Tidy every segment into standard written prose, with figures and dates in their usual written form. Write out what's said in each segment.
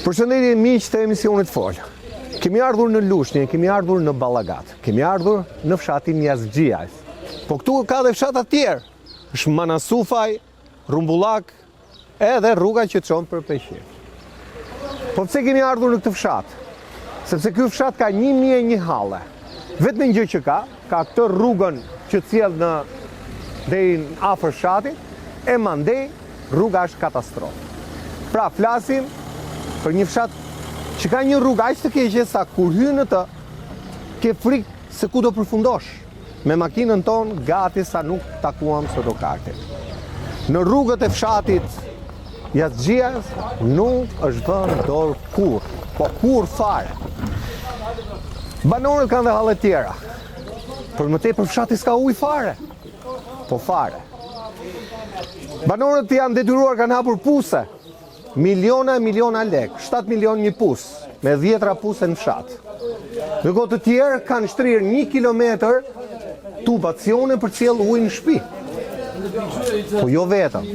Përshëndetje miq të emisionit Fol. Kemi ardhur në Lushnjë, kemi ardhur në Ballagat, kemi ardhur në fshatin Yazgjia. Po këtu ka dhe fshat të tjerë. Është Manasufaj, Rumbullak, edhe rruga që çon për Peshqir. Po pse kemi ardhur në këtë fshat? Sepse ky fshat ka 1001 halle. Vetëm gjë që ka këtë rrugën që cjell deri afër fshatit, e mandej rruga është katastrofë. Pra flasim për një fshat që ka një rrugë aq të keqe sa kur hyn në të, ke frikë se ku do përfundosh. Me makinën tonë gati sa nuk takuam sotokartit. Në rrugët e fshatit Yazgjia nuk është vënë dorë kurrë, po kurrë fare. Banorët kanë dhe halle tjera. Për më tepër fshati s'ka ujë fare. Po fare. Banorët janë detyruar, kanë hapur puse. Miliona lek, 7 milion një pus, me 10 puse në fshat. Në kohë të tjerë kanë shtrirë 1 kilometër tubacione për cjell ujë në shtëpi. Po jo vetëm.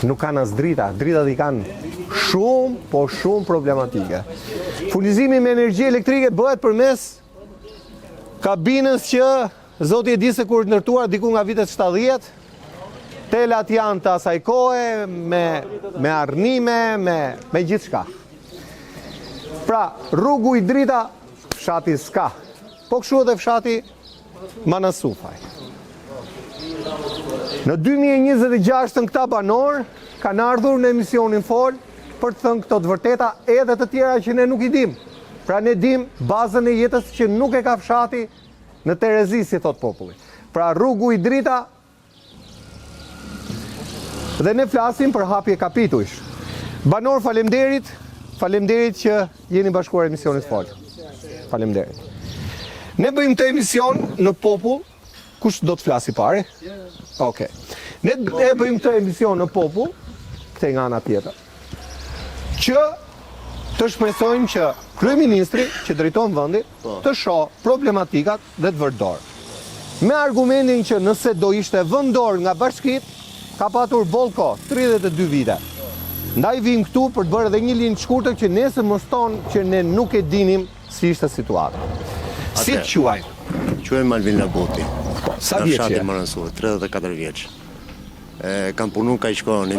Nuk kanë as drita, dritat i kanë shumë problematike. Furnizimi me energji elektrike bëhet përmes kabinës që zoti e di se kur ndërtuar diku nga vitet 70. Telat janë të asaj kohe, me arnime, me gjithë shka. Pra, rrugu i drita, fshati s'ka. Po kështu edhe fshati Manasufaj. Në 2026 në këta banor, kanë ardhur në emisionin Fol për të thënë këto të vërteta edhe të tjera që ne nuk i dim. Pra ne dim bazën e jetës që nuk e ka fshati në Terezi, si thot populli. Pra rrugu i drita, dhe ne flasim për hapje kapitujsh. Banor, faleminderit që jeni bashkuar emisionit Fol. Faleminderit. Ne bëjmë të emision në popull, kush do të flasi pare? Okej. Ne bëjmë të emision në popull, këte nga ana tjetër, që të shpresojmë që kryeministri që drejton vendin të shoh problematikat dhe të vërdor. Me argumentin që nëse do ishte vendor nga bashkitë, ka patur bolko 32 vite. Ndaj vim këtu për të bërë edhe një linjë të shkurtër që nesër moston që ne nuk e dinim si ishte situata. Si të quaj? Quaj Malvin Laboti. Sa vjeç je? 34 vjeç. Kam punu ka i shko në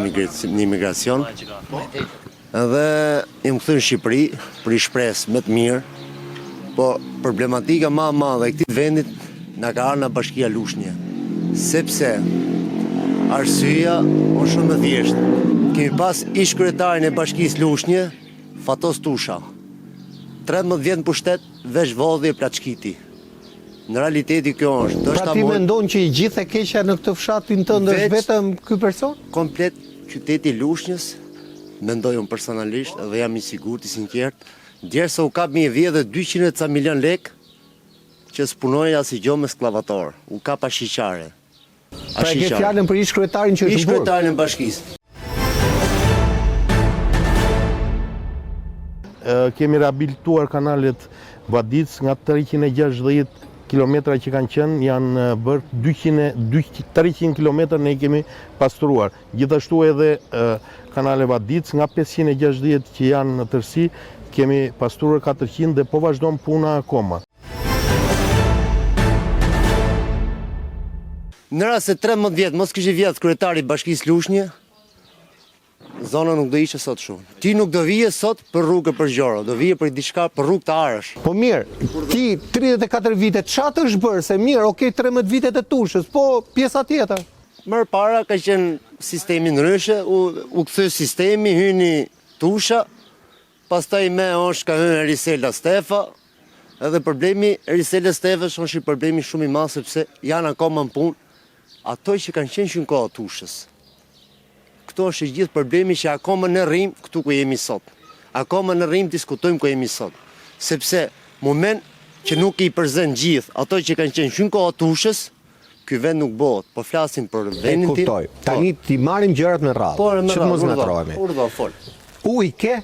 imigracion. Edhe im këthy në Shqipëri, për i shpres me të mirë, po problematika ma madhe e këtij vendit na ka ardhur nga Bashkia Lushnjë. Sepse arsyeja është shumë e thjeshtë. Kemi pas ish kryetarin e Bashkisë Lushnjë, Fatos Tusha. 13 vjet në pushtet, veç vodhi e plaçkiti. Në realiteti kjo është. Pra ti mendon që i gjithë e keqja në këtë fshatin tënd është vetëm ky person? Komplet qyteti Lushnjës, mendoj unë personalisht dhe jam i sigurt, i sinqert, derisa u kap me vjet dhe 200 ca milion lek që s'punoi as i gjo me sklavator. U kap ashiqare. Pra e ke fjallën për ish kryetarin që është ish kryetarin e bashkisë. Kemi rehabilituar kanalet Vadic nga 360 kilometra që kanë qenë, janë bërë 300 kilometra ne i kemi pastruar. Gjithashtu edhe kanale Vadic nga 560 që janë në tërësi, kemi pastruar 400 dhe po vazhdon puna akoma. Në rast se 13 vjet mos kishte vjet kryetari i Bashkisë Lushnjë, zona nuk do ishte sot shumë. Ti nuk do vije sot për rrugë për Gjoro, do vije për diçka për rrugë të arësh. Po mirë, ti 34 vite, çfarë është bërë? Se mirë, okay, 13 vitet e Tushës, po pjesa tjetër. Më para ka qenë sistemi ndryshe, u kthy sistemi, hyni Tusha, pastaj me është ka hyrë Risela Stefa. Edhe problemi Risela Stefës është një problemi shumë i madh sepse janë akoma në punë ato që kanë qenë në kohë Tushës. Këto është gjithë problemi që akoma në rrim këtu ku jemi sot. Akoma në rrim diskutojmë ku jemi sot. Sepse moment që nuk i përzen gjithë ato që kanë qenë në kohë Tushës, ky vend nuk bëhet. Po flasim për vendin tim. Kuptoj. Tani ti marrim gjërat me radhë. Që mos ngatrohemi. Urdhë fol. Ujë ke?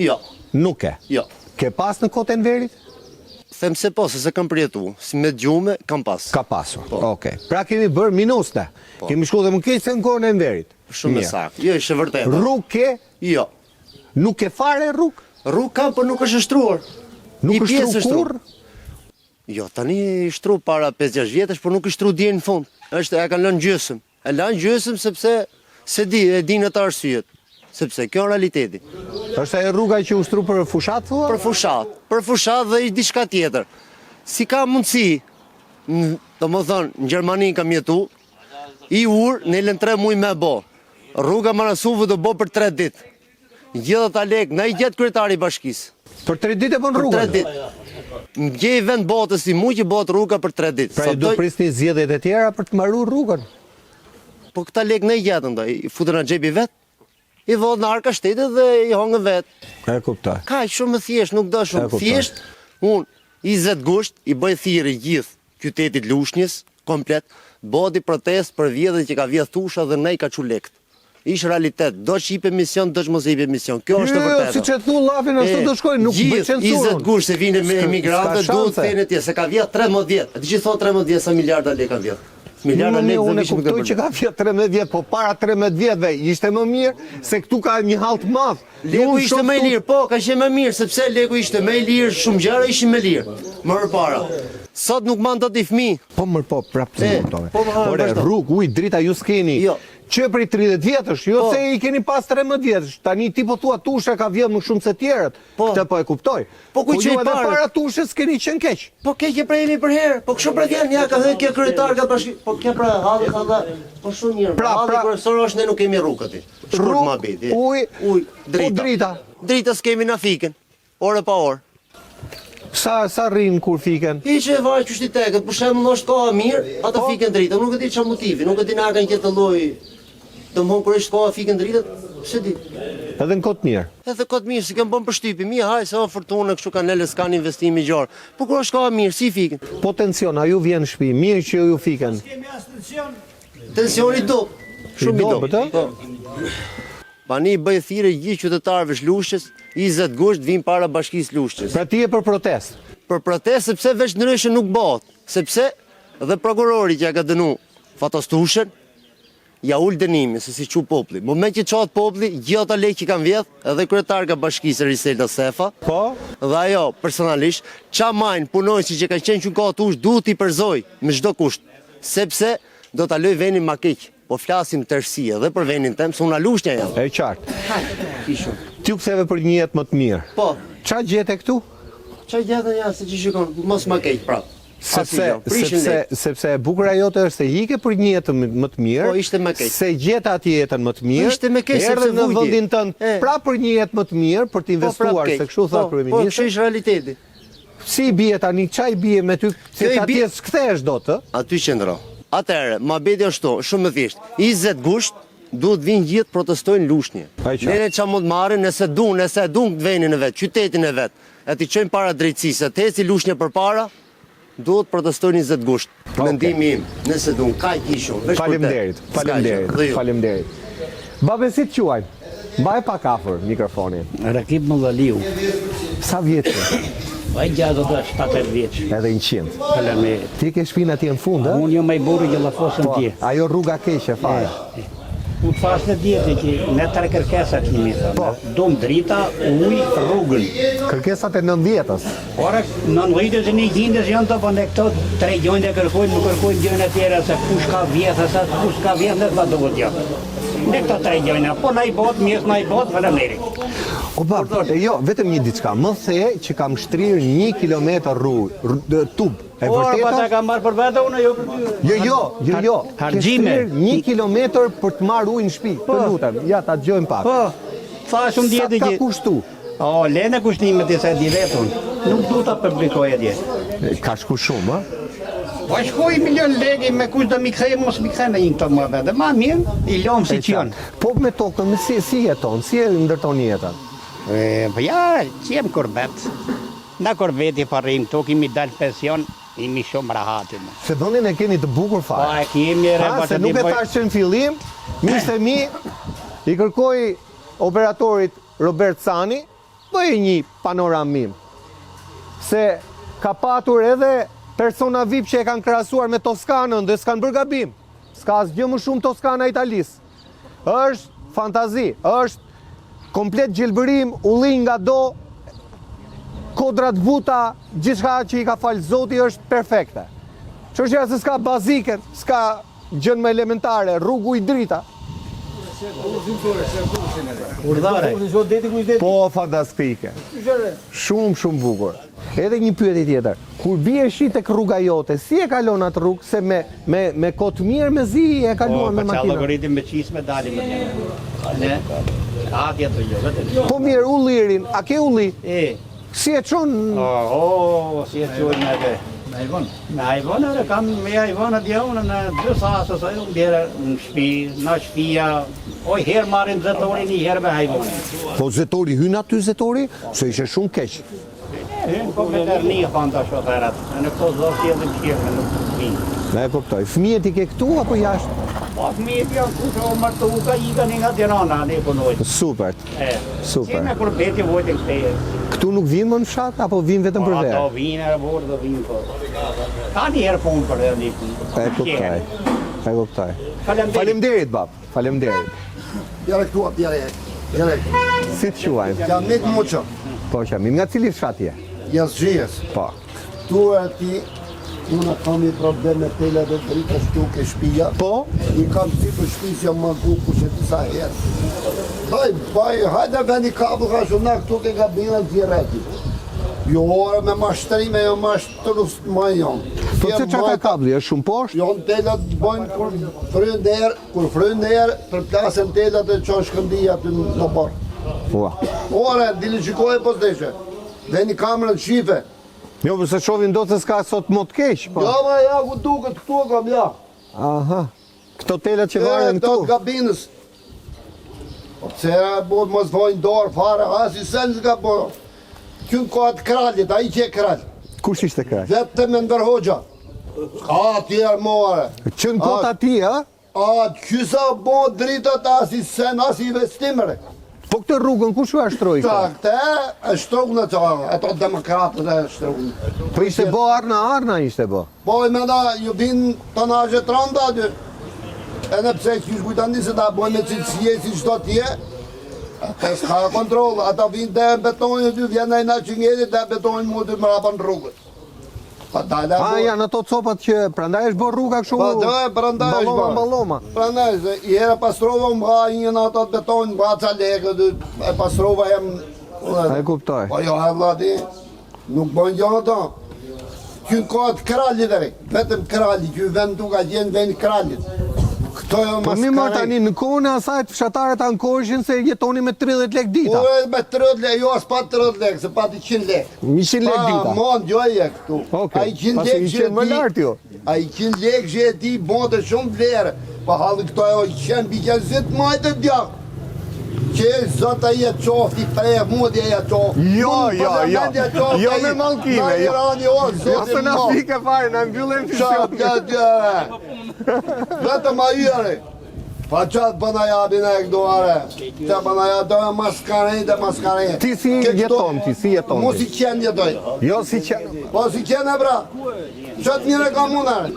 Jo. Nuk ke? Jo. Ke pas në kohën e Enverit? Them se po, se kam përjetu. Si me gjume, kam pas. Ka pasur, okej. Pra kemi bërë minuste. Kemi shku dhe më keq se në kohën e Enverit. Shumë me saktë. Jo, ishte vërtet. Rrugë ke? Jo. Nuk ke fare rrugë? Rrugë kam, por nuk është shtruar. Nuk Një është pjesë shtru kurrë? Jo, tani shtru para 5-6 vjetësh, por nuk është shtru dje në fund. Është e kanë lënë gjysmë. E lanë gjysmë sepse se e dinë atë arsyet. Sepse kjo është realiteti. Është ajo rruga që u shtru për fushat thua? Për fushat dhe diçka tjetër. Si ka mundësi, domethënë në Gjermani kam jetu, i në lën 3 muaj me bo. Rruga Manasufë do bo për 3 ditë. Gjithë ta lek, na i gjetë kryetari i bashkisë. Për 3 ditë e bën Për 3 rrugën? ditë. Gjej vend botës si mu që bot rruga për 3 ditë. Pra do prisni zgjedhjet e tjera për të marrë rrugën. Po këta lek në i gjetën do, i futën në xhepi vet, i vodh në arka shtetit dhe i hongën vet. E kuptoj. Ka shumë thjesht, nuk do shumë. E kuptoj. Thjesht, unë 20 gusht i bëj thirrje gjithë qytetit Lushnjës, komplet, bodi protest për vjedhjen që ka vjedh Tusha dhe ne i ka çu lekt. Ish realitet, do që jip emision, do që mos jip emision. Kjo është e vërtetë. Si që thu llafin ashtu do shkojnë, nuk bëj censurën. 20 gusht se vinë me emigrantët, duhet të thënë atje se ka vjedh 13 vjet. Ti që thon 13 vjet sa miliarda lekë ka vjedh. Miliarda lekë Unë e kuptoj që ka vjedh 13 vjet, po para 13 vjetëve ishte më mirë se këtu ka një hall të madh. Leku ishte më i lirë, po, ka qenë më mirë, sepse leku ishte më i lirë, shumë gjëra ishin më lirë. Më përpara. Sot nuk mban dot i fëmijë. Po më po prapë të kuptoj. po, Ore, vazhdo. rrugë, ujë, drita ju s'keni. Jo. Që prej 30 vjetësh, jo Po. se i keni pas 13 vjetësh. Tani ti po thua Tusha ka vjedh më shumë se tjerët. Po. Këtë po e kuptoj. Po ku që ju i edhe parët? para Tushës keni qenë keq. Po ke që prejemi për herë, po kështu për vjen, ja ka thënë kjo kryetar ka bashki, po ke pra halli ka po shumë mirë. Halli profesor është ne nuk kemi rrugë aty. Shkurt më bëti. Ujë, drita. drita. Drita s'kemi na fiken. Orë pa orë. Sa rrin kur fiken? Hiç e vaj çështë tekët, për shembull është koha mirë, ata fiken drita. Nuk e di çfarë motivi, nuk e di na kanë gjetë lloj. Domthon kur është koha fiken dritat, pse di. Edhe në kot mirë. Edhe kot mirë, si kanë bën përshtypje, mirë, haj se fortunë kështu kanë lënë s'kan investimi gjor. Po kur është koha mirë, si fiken? Po tension, a ju vjen në shtëpi, mirë që ju fiken. Tensioni do. Shumë i dobët, do. Po. Bani bëj thirrje gjithë qytetarëve të Lushnjës, 20 gusht vin para bashkisë Lushnjës. Pra ti e për protest. Për protest sepse veç ndryshe nuk bëhet, sepse dhe prokurori që ja ka dënu Fatos Tushën ja ul dënimin se si çu populli. Moment që çohet populli, gjithë ata lekë që kanë vjedh, edhe kryetarka bashkisë Riselda Sefa, Po? dhe ajo personalisht, qa majnë punojnë që kanë qenë që kohë tush, duhet i përzoj me çdo kusht, sepse do ta loj vendin ma keq. Po flasim tërësi edhe për vendin tem, se unë Lushnja jam. E qartë. Kishu. Ti u ktheve për një jetë më të mirë. Po, Qa gjete këtu? qa gjetën ja, se që shikon, mos ma keq prap. Sepse e bukura jote është se hike për një jetë më të mirë. Po, ishte më keq. Se gjeta atje jetën më të mirë. Po, ishte më keq, erdhe sepse në vujti. vendin tënd pra për një jetë më të mirë, për të investuar, se kështu tha Po, kryeministri. kështu ishte realiteti. Si bie tani, çaj bie me ty, se Kjo i atje bie- s'kthehesh dot, ë? Aty qëndro. Atëherë, ma bedi është shumë më thjesht. 20 gusht duhet vinë gjithë protestojnë Lushnjë. Pa i qartë. Nene qa mund marrin nëse dun vendin e vet, qytetin e vet. E ti çojnë para drejtësisë, të eci Lushnjë përpara, duhet protestojnë 20 gusht. Mendimi im, nëse dun, kaq ishun. Faleminderit. Babe si të quajnë? Mbaj pak afër mikrofonin. Rakip Mëllaliu, Sa vjeç je? ai gjatë do 70 vjeç. Edhe 100. Faleminderit. Ti ke shpinë atje në fund, ë? Unë jo me i burri gjellafosën Po, tje. ajo rruga keqe fare. Unë të fasë në djetë që ne tre kërkesat kemi thënë. Dom drita, ujë, rrugën. Kërkesat e 90-s. Ora, në nëjtës e 100-s janë të bënde këto tre gjojnë e kërkojnë, nuk kërkojnë gjojnë e tjera se kush ka vjetë, sa kush ka vjetë, dhe të duhet janë. Ne këto tre gjojnë, po na i botë, mjesë na i botë, faleminderit. O bab, jo, vetëm një diçka, më the që kam shtrirë 1 kilometër tub. E Po, pa ta vërteta? kam marrë për vete, unë jo për ty. Jo. Ke Harxime. shtrirë 1 kilometër për të marrë ujë në shtëpi. Të lutem, ja ta dëgjojmë pak. Po, thash unë Sa djetë ka që... kushtu? O, lene kushtimet e sa di vetun. Nuk du ta publikoj atje. Ka shku shumë, ë? Po shkoj 1 milion lekë me kush do mi kthej, mos mi kthej në një këto më vete. Ma mirë, i lom si që janë. Po me tokën, si jeton, si e ndërton jetën? Po ja, që jem kurbet. Na kurbeti parim, këto kemi dalë pension, imi shumë rahati. Se vendin e keni të bukur Po fare. e kemi re, Ha, se nuk e thash që në fillim, miqtë e mi, i kërkoj operatorit Robert Sani, bëj një panoramim. Se ka patur edhe persona VIP që e kanë krahasuar me Toskanën dhe s'kanë bërë gabim. S'ka asgjë më shumë Toskana Italisë. Është fantazi, është komplet gjelbërim, ulli nga do, kodrat buta, gjithçka që i ka falë Zoti është perfekte. Çështja se s'ka bazike, s'ka gjën më elementare, rrugu i drita. Urdhare. Po, fantastike. Shumë bukur. Edhe një pyetje tjetër. Kur bie shi tek rruga jote, si e kalon atë rrugë se me kohë mirë me zi e kaluan me Po, makinë? algoritëm me qisme dalim ne. Atje të jo, vetëm. Po mirë, ullirin, a ke ulli? Si e çon? Si e çojnë atë? Me hajvon, edhe kam me hajvon atë unë në 2 sasë, sa unë bjerë në shtëpi, në shtëpia, oj herë marrin zetorin, një herë me hajvon. Po zetori hyn aty zetori, se ishe shumë keq. Hyn po me tërni thonë tash shoferat, në këto zonë sjellin shirme, nuk vinë. Me e kuptoj. Fëmijët i ke këtu apo jashtë? Po fëmijët janë kushë o martuka, ikën nga Tirana, ne punojnë. Super. Si me kur beti vojtë këtej. Këtu nuk vinë më në fshat apo vinë vetëm për verë? Ato vinë e vorë dhe vinë po. Ka një herë punë për edhe një punë. E kuptoj. Faleminderit. Faleminderit, bab. Faleminderit. Bjere këtu, bjere. Si të quajmë? Jam mit muqo. Po qamim, nga cili fshat je? Jes gjies. Po. Tu e ti, unë kam i probleme tele dhe drita shtu ke shpia. Po? I kam si për shpi që më ku kushe disa herë. Hajde veni kabel ka shumë, na këtu ke gabina direti. Jo orë me mashtrime, jo mashtrus më jonë. Po se qa ka kabli, është shumë poshtë? Jonë telat bojnë kur frynë derë, për plasën telat e qonë shkëndia të në borë. Ua. Ore, dili qikoj e posdeshe. Veni kamerën shife. Jo, përse shovin do të s'ka sot mot keq, po. Ja, ma ja, ku duket këtu kam, ja. Aha. Këto telat që varen Këto këtu. gabinës. Po pësera bo mos vojnë dorë fare, asi sen s'ka bo. Kënë kohët krallit, a i që e krall. Kush ishte kraj? Vete me ndërhoxha. Ka tjerë more. Qënë kot ati, a? Qysa bo dritat asi sen, asi investimere. Po këtë rrugën kush u ashtroi? Këte e shtrugën e qarë, ato demokratët e shtrugën. Po ishte bo arna ishte bo. Po i me da, ju vinë tonajë tranda aty. E në pse qysh kujtani se ta bojnë me cilësie si qdo tje, ata s'ka kontrol, ata vinë dhe betonjë aty, vjen e na që njerit dhe betonjë mu të mrapa në rrugët. Janë ato copat që prandaj është bo rruga kështu prandaj është baloma. Prandaj, i herë pastrova më një në ato betonjë, më ca lekë, e pastrova jem... E kuptoj. Po jo, e vladi, nuk bojnë gjo ato. Kënë kohët krallit e vetëm krallit, që vend tu ka gjenë vend krallit. Këto jo Po mi më tani, në kohën e asajt fshatarët ankoheshin se jetoni me 30 lek dita. Ure me 30 lek, jo as pa 30 lek, se pa 100 lek. 100 lek dita. Mon, gjoje këtu. Okej, A i 100 pasi lek i qenë më lartë jo. A i 100 lek që e ti bonte shumë vlerë. Pa halë këto e o qenë bikja zit majtë të djakë. Që zota i e qofti prej mundje e qofti. Jo me malkime. Jo se na fike fare, na mbyllën fision. Vetëm a jere. Pa qatë bëna jabin e këdoare. Që bëna jabin e maskarejt. Ti si jeton, Mu si qenë jetoj. Jo si qenë. Po si qenë e bra. Qatë mire ka munare.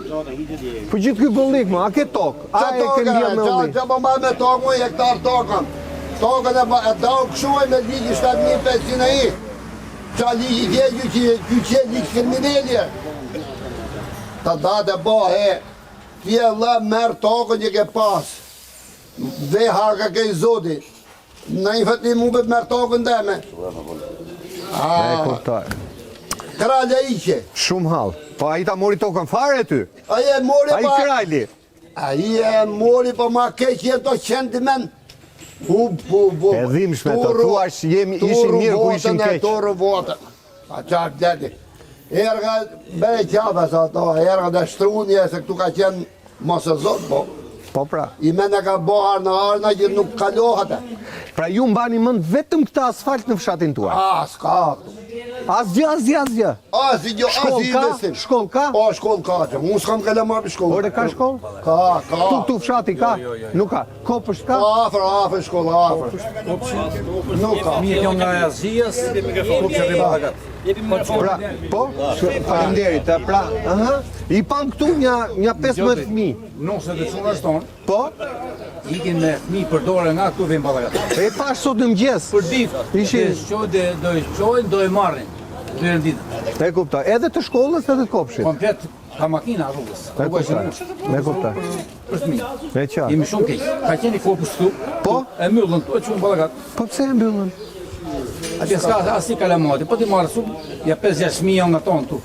Po gjithë këj bëllik ma, a ke tokë? A e ke mbja me ulli? Që po mbaj me tokë mu, hektar tokën. Tokën e dao këshuaj me ligji 7.500 e i. Qa ligji djegju që që ligji kriminelje. Ta date bo, tje la merë tokën që ke pas. Dhe haka ke i zodi. Në i fëtni mu bet merë tokën deme. E kuptoj. Kralja i që. Shumë halë. Po a i ta mori tokën fare ty? A i e mori A i pa... krajli? A i e mori pa ma keq jeto qentimen. E dhimshme të thuash ishim mirë ku ishim keq. Turru votën. A qak deti. Erga, bere qafe sa to, erga dhe shtrunje se këtu ka qenë mos e zot, po. Po pra. I mene ka bo arna që nuk kalohat e. Pra ju mbani mënd vetëm këta asfalt në fshatin tuaj? S'ka. Asgjë. Shkoll ka? Po, shkoll ka që. Unë s'kam kele marrë për shkollë. Ore ka shkoll? Ka. Tu fshati ka? Nuk ka. Kopësht ka? Afër shkollë, afër. Nuk ka. Mirë kjo nga Azias, kopësht e Balagat. Pra, po? Faleminderit. Pra, I pam këtu një 15 fëmijë. Non se të çunash ton. Po? ikin me fëmijë për dorë nga këtu vjen Ballagatë. E pash sot në mëngjes. Për ditë, do i çojnë, do i marrin. Dy ditë. E kuptoj. Edhe të shkollës edhe të kopshit. Komplet ka makina rrugës. Rruga është e ngushtë. Me kuptoj. Për fëmijë. Me qartë. Jemi shumë keq. Ka qenë kopës këtu. Po? E mbyllën këtu e çuan Ballagatë. Po pse e mbyllën? Atje s'ka asnjë kalamati, po ti marrë shumë, ja 5-6 nga tonë tu.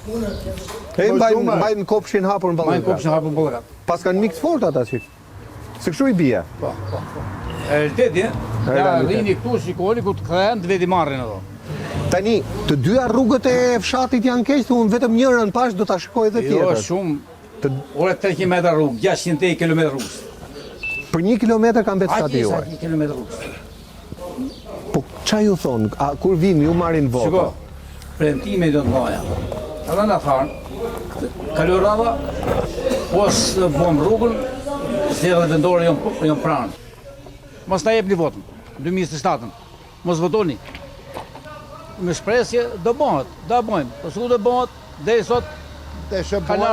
E mbajnë kopshin hapur në Majnë Ballagatë. kopshin hapën Ballagatë. Pas kanë mikë të fort ata që. Se kështu i bie. Po. E realiteti, ja rini këtu shikoni ku të kthehen, të veti marrin ato. Tani, të dyja rrugët e fshatit janë keq, unë vetëm njërën pash do ta shikoj edhe Jo, tjetër. shumë. Ore 300 metra rrugë, 600 km rrugës. Për 1 kilometër kanë betë fshati juaj. 1 km rrugës. Po ç'a ju thon? A kur vini ju marrin votë? Shiko, premtime do të ngoja. Ata na thanë, kalorava, pos bom rrugën, zgjedhjet vendore janë pranë. Mos ta jepni votën, 2027-ën. Mos votoni. Me shpresje do bëhet, do bëjmë. Po s'u do bëhet, deri sot kanë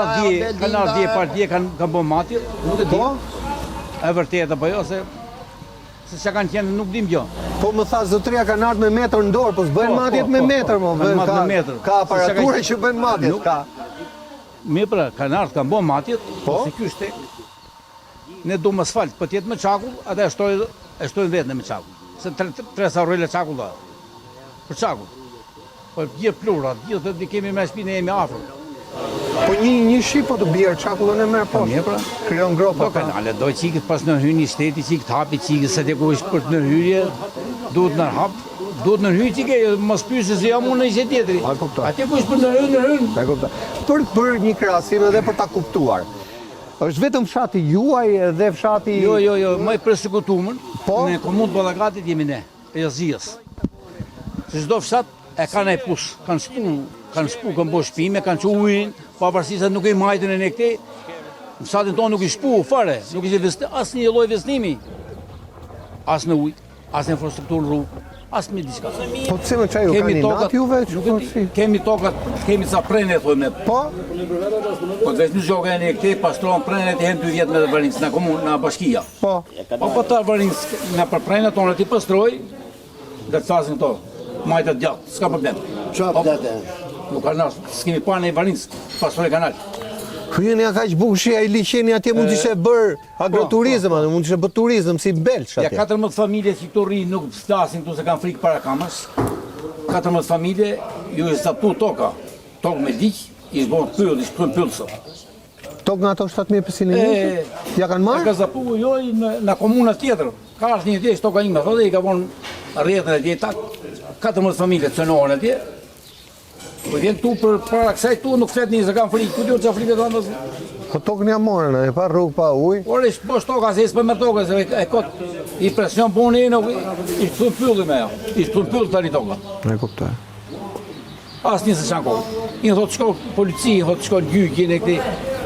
ardhje partie kanë bën mati, nuk e di. E vërtetë apo jo se çka kanë qenë nuk dim gjë. Po më tha zotëria kanë ardhur me metër në dorë, po s'bën matjet me metër, mo. Kanë marrë me metër. Ka aparaturë që bën matjet, ka. Mirë pra, kanë ardhur, kanë bën matjet, po se ky shtek. Ne duam asfalt, po tjetë me çakull, ata e shtojnë vetën me çakull. Se 3 sa rrole çakull dha. Për çakull. Po gjithë plurat, gjithë ne kemi me shpinë jemi afër. Po një ship po të bjerë çakullën e merr poshtë. Mirë pra. Krijon gropa. Do kanale, do çikit pas në hyjni shteti, çikit hapi çikit se deku është për në hyrje, duhet në hap, duhet në hyjë çike, mos pyesë se jam unë në gjë tjetër. Atje ku është për në hyjë. E kuptoj. Për një krahasim edhe për ta kuptuar. Është vetëm fshati juaj dhe fshati Jo, më përsekutumën. Po? Në komunë Ballagatit jemi ne, e Azias. Se çdo fshat e kanë ai pus, kanë shpu, kanë bo shpime, kanë çu ujin, pavarësisht se nuk e majtën e ne këtej. Në fshatin tonë nuk i shpu fare, nuk ishte asnjë lloj vestimi. As në ujë, as në infrastrukturë rrugë, as me diçka. Po pse më çaju kanë natë juve? Kemi tokat, kemi sa prene thonë. Po? Po të vesh në zhogën e këtej pastron prenet e hen 2 vjet me Varinc në komunë, në bashkia. Po. Po ta Varinc në për prenet tonë ti pastroj, dhe të thasin këto, majtat gjatë, s'ka problem. Çfarë bëte? Nuk ka nas, s'kemi pa në Varinc, pastroj kanal. Hyjeni ja kaq bukush ai liçeni atje mund të ishte bër agroturizëm, atë mund të ishte bër turizëm si Belç Ja atje. 14 familje që këtu rrinë nuk flasin këtu se kanë frikë para kamës. 14 familje ju e zaptu toka, tokë me liq, i zbon pyll, i shpën pyll sot. Tok nga ato 7500 ja kanë Ka marrë? zapu jo në komuna tjetër. Ka është një tjetër toka ime, thotë i ka vonë rrjetën e tjetër, 14 familje cënohen atje. Po vjen tu për para kësaj tu nuk flet një se kanë frikë, ku diu çfarë frikë kanë. Po tokën ja morën, e pa rrugë pa ujë. Por është bosh toka se s'po merr tokën, se e kot i presion puni nuk i thon pylli me ajo. I thon pyll tani toka. E kuptoj. Asnjë se çan kohë. I thotë shko polici, thotë shko gjyqin e këtij.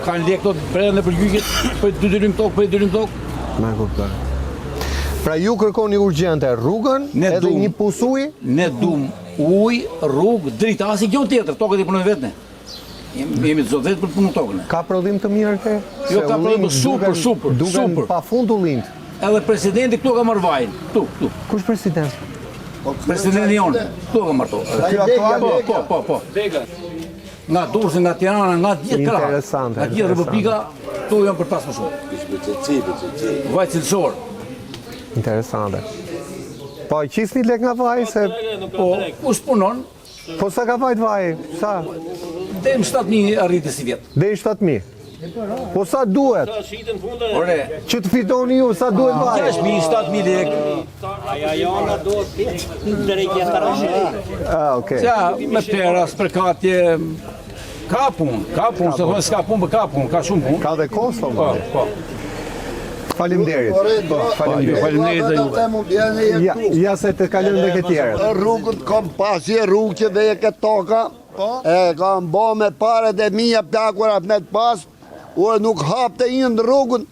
Kanë lekë këto brenda për gjyqjet, për dyrim tokë, për dyrim tokë. Me kuptoj. Pra ju kërkoni urgjente rrugën, edhe një pus uji? Ne dum ujë, rrugë, dritë, as i gjon tjetër, tokët i punojnë vetën. Jemi të zotë vetë për punë tokën. Ka prodhim të mirë ke? Jo, ka prodhim super. Duken pa fund ullind. Edhe presidenti këtu ka marrë vajin, këtu. Kush president? Presidenti jonë, këtu ka marrë tokë. Ky aktuali? Po. Nga Durrësi, nga Tirana, nga gjithë krahët. Interesante. Nga gjithë Republika, këtu janë për pas më shumë. Vaj cilësor. Interesante. Po, qisni lek nga vaj, se... Po, kush punon, Po sa ka vajt vaj? Sa? dem 7.000 arritës si vjetë. Deri 7.000. Po sa duhet? Ore, Që të fitoni ju, sa duhet vaj? 6.000, 7.000 lekë. Okej. Ja, me pera, spërkatje, ka punë, se thonë s'ka punë, për ka punë, ka shumë punë. Ka dhe kosto, Po. Faleminderit. Faleminderit dhe juve. Ja se të kalën dhe këtë tjerët. Rrugën kam pasi rrugë që veje këtë toka, e kam bo me pare dhe mija plakura me të pas, nuk hap të indë rrugën,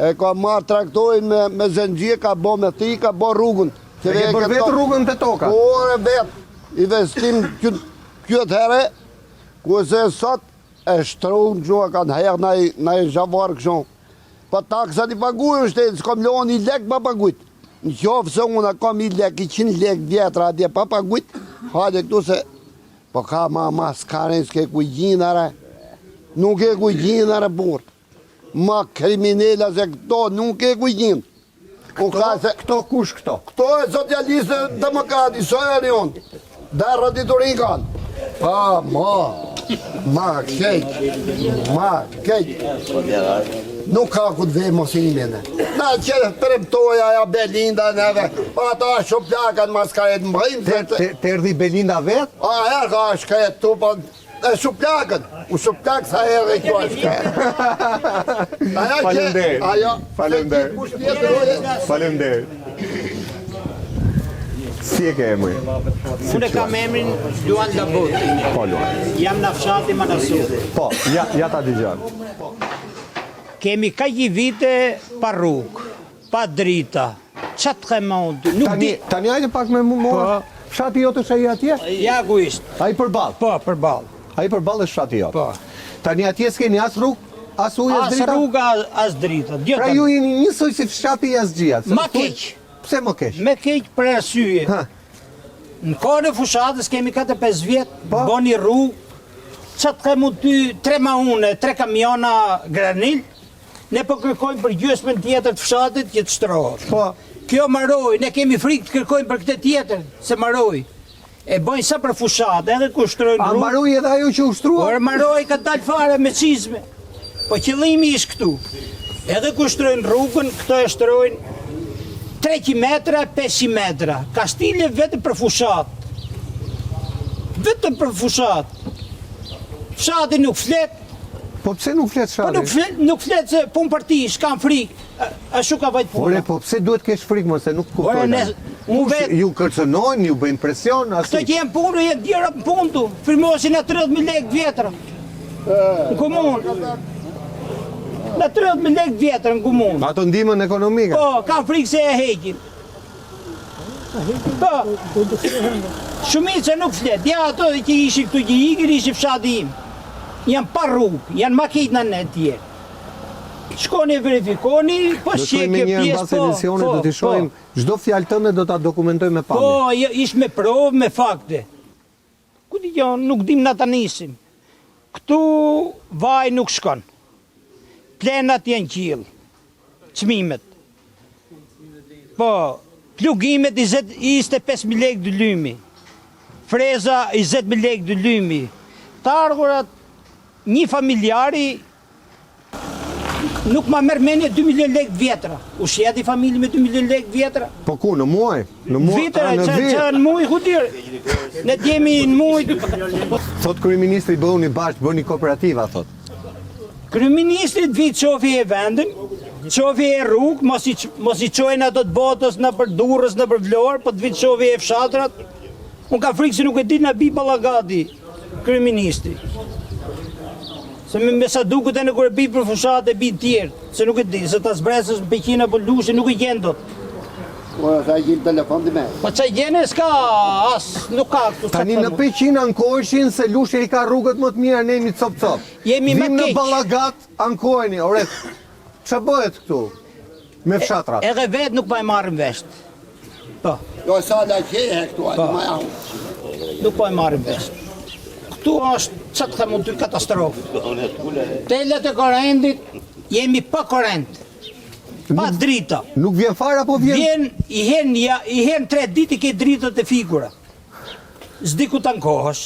e kam marrë traktojnë me zëngjie, ka bo me thi, ka bo rrugën. E ke bërë vetë rrugën të toka? Ore vetë, investim këtë herë, ku se sot e shtrunë gjua kanë herë na i zhavarë këshon. Pa taksat i paguaj shtetit, s'kom lonë i lek pa pagujt. Në qofë se unë kam i lek, i 100 lek vjetra atje pa pagujt, hajde këtu se, po ka ma s'karen s'ke kujgjinare, nuk e kujgjinare burë. Ma kriminella se këto nuk e kujgjin. Këto kush këto? Këto e socialistë demokrati, sojeri unë, dhe rëditurin kanë. Pa, ma kejt. Nuk ka ku të vej mos i mene. Na që përëptoja ja Belinda neve, pa ta shuplakat ma s'kajet më bëjmë. Të erdi Belinda vetë? A, ka shkajet tu, pa e shuplakat. U shuplak sa erë i kjo shkajet. Falemder. Si e ke emri? Unë kam emrin Luan Labut. Po, Luan. Jam në fshati Manasu. Po, ja ta digjon. Kemi ka një vite pa rrugë, pa drita. Qatë ke mund? Nuk di... Tani ajde pak me mu morë. Fshati jote shë i atje? Ja ku ishtë. A i përbal? Po, përbal. A i përbal e fshati jote? Po. Tani atje s'keni as rrugë? As ujë as As drita? rruga, as drita. Pra ju jeni njësoj si fshati Jasgjia. Ma keq. Pse më keq? Me keq për arsye. Në kohën e fushatës kemi 4-5 vjetë, boni rrugë, qatë ke mund ty 3 maune, 3 kamiona granil, ne po kërkojmë për gjysmën tjetër të fshatit që të shtrohet. Po. Kjo maroj, ne kemi frikë të kërkojmë për këtë tjetër, se maroj. E bojnë sa për fushat, edhe ku shtrojnë A rrugë. maroj edhe ajo që ushtrua? Por maroj ka dalë fare me cizme. Po qëllimi ish këtu. Edhe ku shtrojnë rrugën, këto e shtrojnë 300 metra, 500 metra. Ka stile vetëm për fushat. Vetëm për fushat. Fshati nuk flet. Po pse nuk flet Po fshati? nuk flet se pun parti, s'kam frikë. Ashtu ka vajt puna. Ore, po pse duhet kesh frikë mos se nuk Ore, kuptojnë? unë vetë, Ju kërcënojnë, ju bëjnë presion, këto asi. që jenë punë, jenë djera për punë tu. Firmosin në 30.000 lekë vjetra. Në komunë. Në 30.000 lekë vjetra në komunë. Ato ndihmën ekonomike. Po, kam frikë se e heqin. Po, shumica nuk flet. Ja, ato që ishi këtu që ikin, ishi fshati im. Janë pa rrugë, janë makejt në në tjerë. Shkoni e verifikoni, po Do të me një mbas emisionit, do t'i shohim çdo fjalë tënde do ta dokumentojmë me pamje. Po, ish me provë, me fakte. Ku di jo, nuk dim na ta nisim. Këtu vaj nuk shkon. Plenat janë qiell. Çmimet. Po, plugimet 25.000 lekë dylymi. Freza 20.000 lekë dylymi. Targurat një familjari nuk ma merr mendje 2 milion lekë vjetra. U shjeti familje me 2 milion lekë vjetra? Po ku, në muaj? Në muaj? Vitra, Në që vit? në muaj, ku dirë? Ne t'jemi në muaj. Thot kryeministri bëhuni bashkë, bëni kooperativa, thot. Kryeministrit vitë qofi e vendin, qofi e rrugë, mos i qojnë ato të botës në për Durrës, në për Vlorë, po të vitë qofi e fshatrat. Unë ka frikë se nuk e di në bi ballagati, kryeministri. Se me sa duket e në kërë bi për fushat e bi tjerë, se nuk e di, se ta zbresës në Pekina për lushe nuk i gjenë dot. Po, sa i gjinë telefon të me. Po që i gjene s'ka, as, nuk ka këtu. Tani në Peqin ankojshin se Lushe i ka rrugët më të mira, ne jemi cop-cop. Jemi më Vim në keq. Ballagat, ankojni, ore, që bëhet këtu? Me fshatrat. Edhe vetë nuk pa e marrën vesht. Po, Jo, sa da qehe këtu, atë ma jahu. nuk pa e marrën vesht. Këtu është, që të mund të katastrofë. Telet e korrentit, jemi pa korrent. Pa drita. Nuk vjen fare apo vjen? I hen 3 ditë i ke dritët e figura. S'di ku t'ankohësh,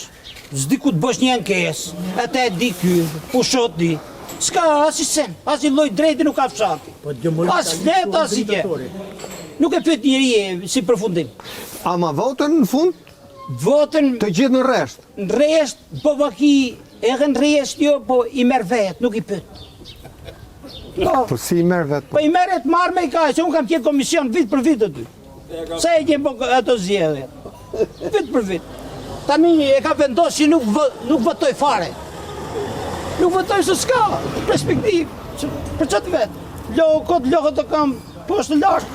s'di ku t'bosh një ankesë, atë e di ky, pushot di. S'ka as i sen, as i lloj drejti nuk ka fshati. As flet, as i ke. Nuk e pyet njëri si përfundim. Ama votën në fund, Votën të gjithë në rresht. në rresht, po vaki, edhe në rresht jo, po i merr vetë, nuk i pyet. Po si i merr vetë? Po i merret marrë me i kaj, se unë kam qenë komision vit për vit aty. Sa e gjem po ato zgjedhje? Vit për vit. Tani e ka vendosur që nuk votoj fare. Nuk votoj se s'ka perspektivë. Për çat vet. Logët të kam poshtë lart.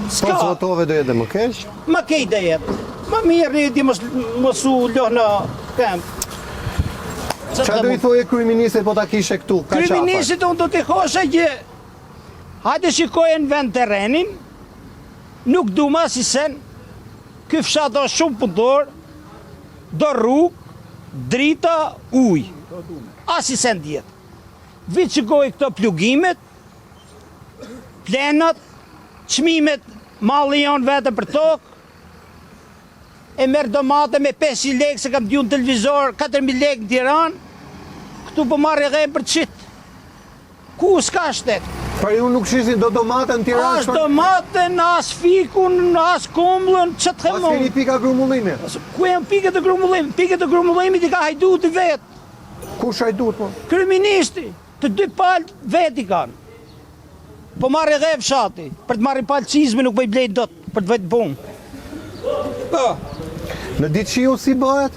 Po S'ka. të votove do jetë më keq? Ma kej dhe jetë. Ma mirë ti mos u loh në kamp. Qa do i thoje kryeministit po ta kishe këtu? Ka qafar? Kryeministit unë do t'i thoshe që hajde shikojë në vend terrenin, nuk du ma si sen, ky fshat është shumë punëtor, do rrugë, drita, ujë. As i sen djetë. Vitë shikojë këto plugimet, plenat, çmimet, malli janë vetë për tokë, e merë domate me 500 lekë, se kam t'ju në televizor, 4.000 lekë në Tiranë, këtu po marrë e për qitë. Ku s'ka shtetë? Për ju nuk shisin do domate në Tiranë? As domaten, as fikun, as kumblën, që të As keni pika grumullimi? Ku e në piket e grumullimit? Piket e grumullimit i ka hajdu të vetë. Ku shajdut po? Kryeministri, të dy palë vetë i kanë. Po marrë e fshati, për të marrë palë qizme nuk po i blejt dot, për të vetë punë. Po, Në ditë qiu si bëhet?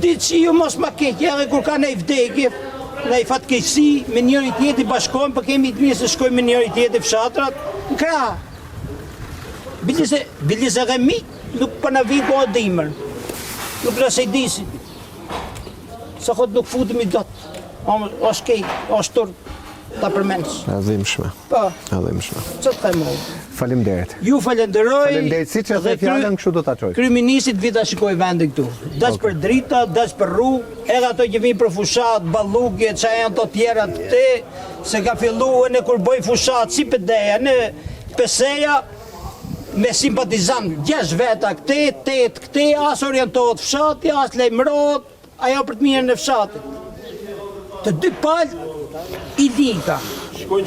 ditë që ju mos ma keqë, edhe kur ka nej vdekje, nej fatkeqësi, me njëri tjetër i bashkojmë, për kemi të mirë se shkojmë me njëri tjetër fshatrat, në krah. Bilis e gëmi, nuk për në vinë kohë dimër. Nuk nëse i disi. Se khot nuk futemi dot. Është kej, është tur, ta përmendës. E dhimbshme. Po, E dhimbshme. që të themu? Faleminderit. Ju falenderoj. Faleminderit, siç e the fjalën, kështu do ta çoj. Kryeministit vita shikoj vendin këtu. Dash për drita, dash për rrugë, edhe ato që vinë për fushat, ballugje, çka janë ato tjera te, se ka filluar ne kur bëj fushat si pedeja në Peseja me simpatizant 6 veta këte, 8 këte, as orientohet fshati, as lajmërohet, ajo për të mirën e fshatit. Të dy palë i dika. E Po,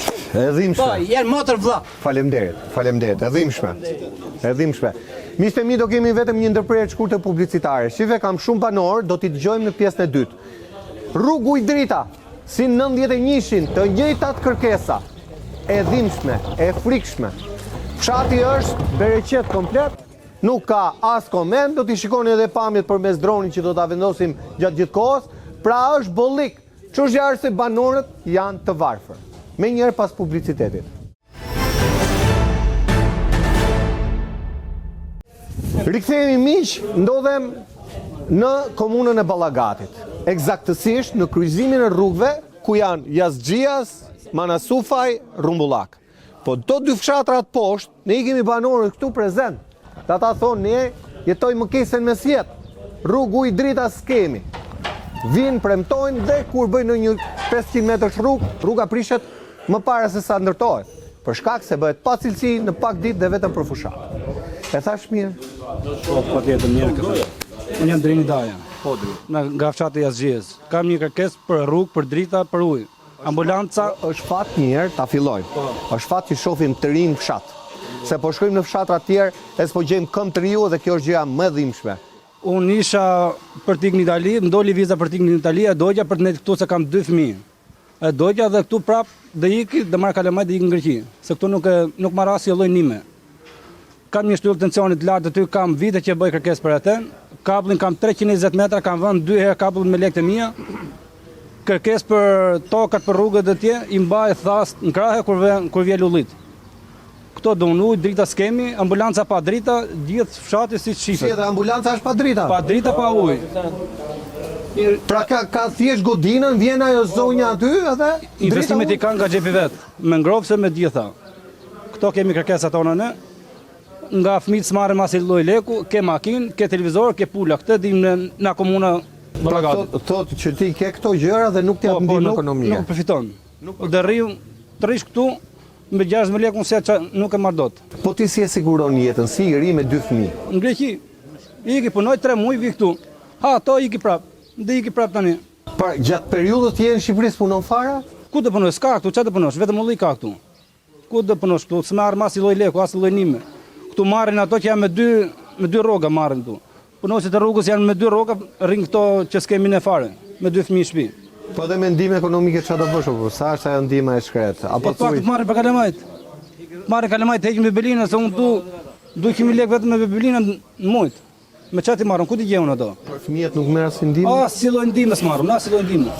dhimbshme. janë motër vlla. Faleminderit. E dhimbshme. E dhimbshme. Miqtë e mi, do kemi vetëm një ndërprerje të shkurtër publicitare. Shive kam shumë banor, do t'i dëgjojmë në pjesën e dytë. Rrugu i drita, si 91-shin, të njëjtat kërkesa, e dhimbshme, e frikshme. Fshati është bereqet komplet, nuk ka as koment, do t'i shikoni edhe pamjet përmes dronit që do t'a vendosim gjatë gjithë kohës, pra është bollik. Çështja është se banorët janë të varfër. Me njerë pas publicitetit. Rikthehemi miq, ndodhem në komunën e Ballagatit. Eksaktësisht në kryqëzimin e rrugëve ku janë Jasxhias, Manasufaj, Rumbullak. Po do dy fshatrat poshtë, ne i kemi banorët këtu prezent. Ata thonë ne jetojmë mëkesën mes jetë. Rrugu i drita s'kemi. Vinë, premtojnë dhe kur bëjnë në një 500 metrësh rruga prishet më para se sa ndërtohet. Për shkak se bëhet pa cilësi në pak ditë dhe vetëm për fushat. E thash mirë. Po tjetër mirë këtë. Unë jam Drini Daja. Nga fshati Jasxhies. Kam një kërkesë për rrugë, për drita, për ujë. Ambulanca Është fat mirë ta fillojmë. Është fat që shohim të rinë fshat. Se po shkojmë në fshatra të tjerë, e s'po gjejmë këmbë të riu dhe kjo është gjëja më dhimbshme. unë isha për t'ik në Itali, më doli viza për t'ik në Itali, e dojgja për të nejtë këtu se kam 2 fëmijë. E dojgja dhe këtu prap dhe iki, dhe marrë kalamaj dhe iki në Greqi. Se këtu nuk marrë asë jelloj nime. Kam një shtyllë tensionit lartë, ty kam vite që bëj kërkes për aten. Kablin kam 320 metra, kam vënë 2 herë kablin me lekët e mia. Kërkes për tokat për rrugët dhe tje, i mbaj thast në krahe kur vje lullit. Këto do ujë, drita s'kemi, ambulanca pa drita, gjithë fshati si Si shifet. edhe ambulanca është pa drita. Pa drita, pa ujë. Pra ka thjesht godinën, vjen ajo zonja aty edhe Investimet i kanë nga xhepi vet, me ngrovse me gjitha. Këto kemi kërkesat tona ne. Nga fëmijët s'marrim as lloj leku, ke makinë, ke televizor, ke pula. Këtë dim në komuna Ballagatit. Thotë që ti ke këto gjëra dhe nuk t'jap ndihmë ekonomike. Nuk përfiton. Dhe rriu të rish këtu me 60 lekë unë se nuk e marr dot. Po ti si e siguron jetën, si i ri me 2 fëmijë? Në Greqi, iki punoj 3 muaj vi këtu. Ha, ato iki prap. Dhe iki prap tani. Pra, gjatë periudhës tje në Shqipërisë punon fara? Ku të punosh? S'ka këtu, çfarë të punosh? Vetëm ulli ka këtu. Ku të punosh këtu? S'marr mas i lloj leku, as i lloj nime. Këtu marrin ato që janë me dy rroga marrin këtu. Punonësit e rrugës janë me 2 rroga, rrin këto që s'kemi ne fare, me 2 fëmijë në shtëpi. Po dhe me ndihmë ekonomike çfarë do bësh apo? Sa është ajo ndihma e shkret? Apo Po pak të marrin për kalamajt. Marrin kalamajt heqin me belinën se unë du 200.000 lekë vetëm me belinën në muajt. Me çati marrën, ku ti gjeun ato? fëmijët nuk merr si ndihmë? Si lloj ndihmë s'marrën, as si lloj ndihmë.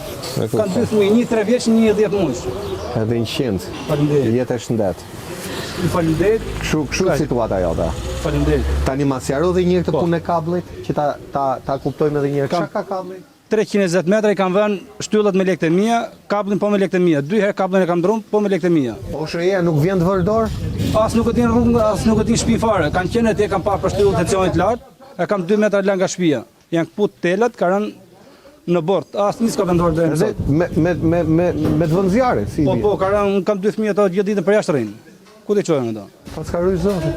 Kanë 2 fëmijë, një 3 vjeç, një 10 muaj. Edhe 100. Faleminderit. Jetë e shëndet. Faleminderit. Kështu situata jote. Faleminderit. Tani ma sqaro edhe një herë të punën e kablit, që ta kuptojmë edhe një herë. Çka ka kabli? 320 metra i kam vënë shtyllat me lekë të mia, kapullin po me lekë të mia. 2 herë kapullin e kam ndrum po me lekë të mia. Po shëja nuk vjen të vërdor? As nuk e din rrugën, as nuk e din shtëpi fare. Kanë qenë atje, kam parë për shtyllën tensionit lart, e kam 2 metra lart nga shtëpia. Janë kaput telat, ka rënë në bord. As nis ka vendosur deri në sot. Me të vënd zjarre, si Po, po, ka rënë, kam 2 fëmijë ato gjithë ditën për jashtë rrinë. Ku të çojnë ato? Pas ka rrujë zoti.